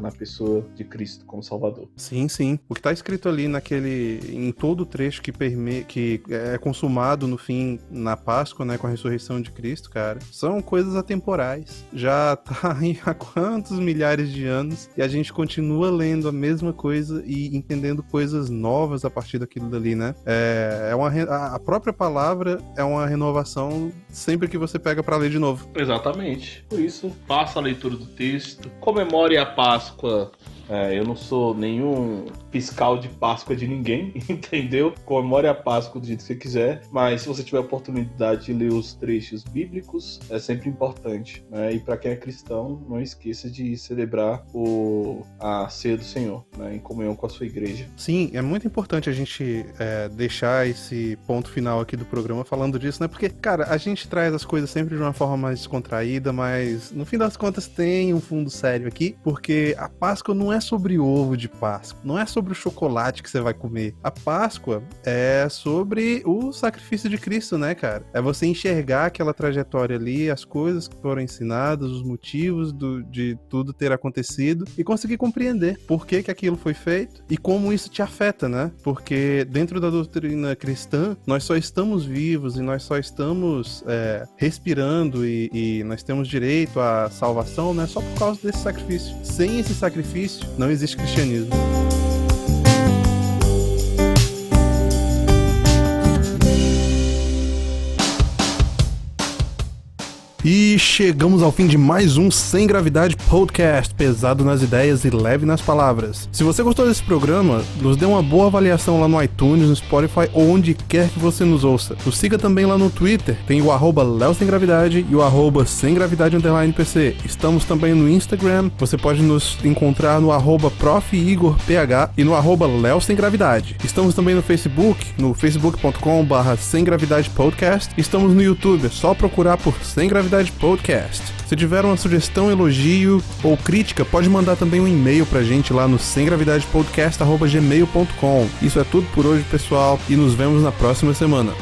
na pessoa de Cristo como Salvador. Sim, sim. O que tá escrito ali em todo o trecho que é consumado no fim, na Páscoa, né, com a ressurreição de Cristo, cara, são coisas atemporais. Já tá aí há quantos milhares de anos e a gente continua lendo a mesma coisa e entendendo coisas novas a partir daquilo dali, né? A própria palavra é uma renovação sempre que você pega pra ler de novo. Exatamente. Por isso, faça a leitura do texto, comemore a Páscoa. Eu não sou nenhum fiscal de Páscoa de ninguém, entendeu? Comemore a Páscoa do jeito que você quiser, mas se você tiver a oportunidade de ler os trechos bíblicos, é sempre importante, né? E para quem é cristão, não esqueça de celebrar a ceia do Senhor, né? Em comunhão com a sua igreja. Sim, é muito importante a gente deixar esse ponto final aqui do programa falando disso, né? Porque, cara, a gente traz as coisas sempre de uma forma mais descontraída, mas no fim das contas tem um fundo sério aqui, porque a Páscoa não é sobre ovo de Páscoa, não é sobre o chocolate que você vai comer. A Páscoa é sobre o sacrifício de Cristo, né, cara? É você enxergar aquela trajetória ali, as coisas que foram ensinadas, os motivos de tudo ter acontecido e conseguir compreender por que aquilo foi feito e como isso te afeta, né? Porque dentro da doutrina cristã, nós só estamos vivos e nós só estamos respirando e nós temos direito à salvação, né? Só por causa desse sacrifício. Sem esse sacrifício, não existe cristianismo. E chegamos ao fim de mais um Sem Gravidade Podcast, pesado nas ideias e leve nas palavras. Se você gostou desse programa, nos dê uma boa avaliação lá no iTunes, no Spotify ou onde quer que você nos ouça. Nos siga também lá no Twitter, tem o @LeoSemGravidade e o @SemGravidade_PC. Estamos também no Instagram, você pode nos encontrar no @ProfIgorPH e no @LeoSemGravidade. Estamos também no Facebook, no facebook.com/SemGravidadePodcast. Estamos no YouTube, é só procurar por Sem Gravidade Podcast. Se tiver uma sugestão, elogio ou crítica, pode mandar também um e-mail pra gente lá no semgravidadepodcast@gmail.com. Isso é tudo por hoje, pessoal, e nos vemos na próxima semana.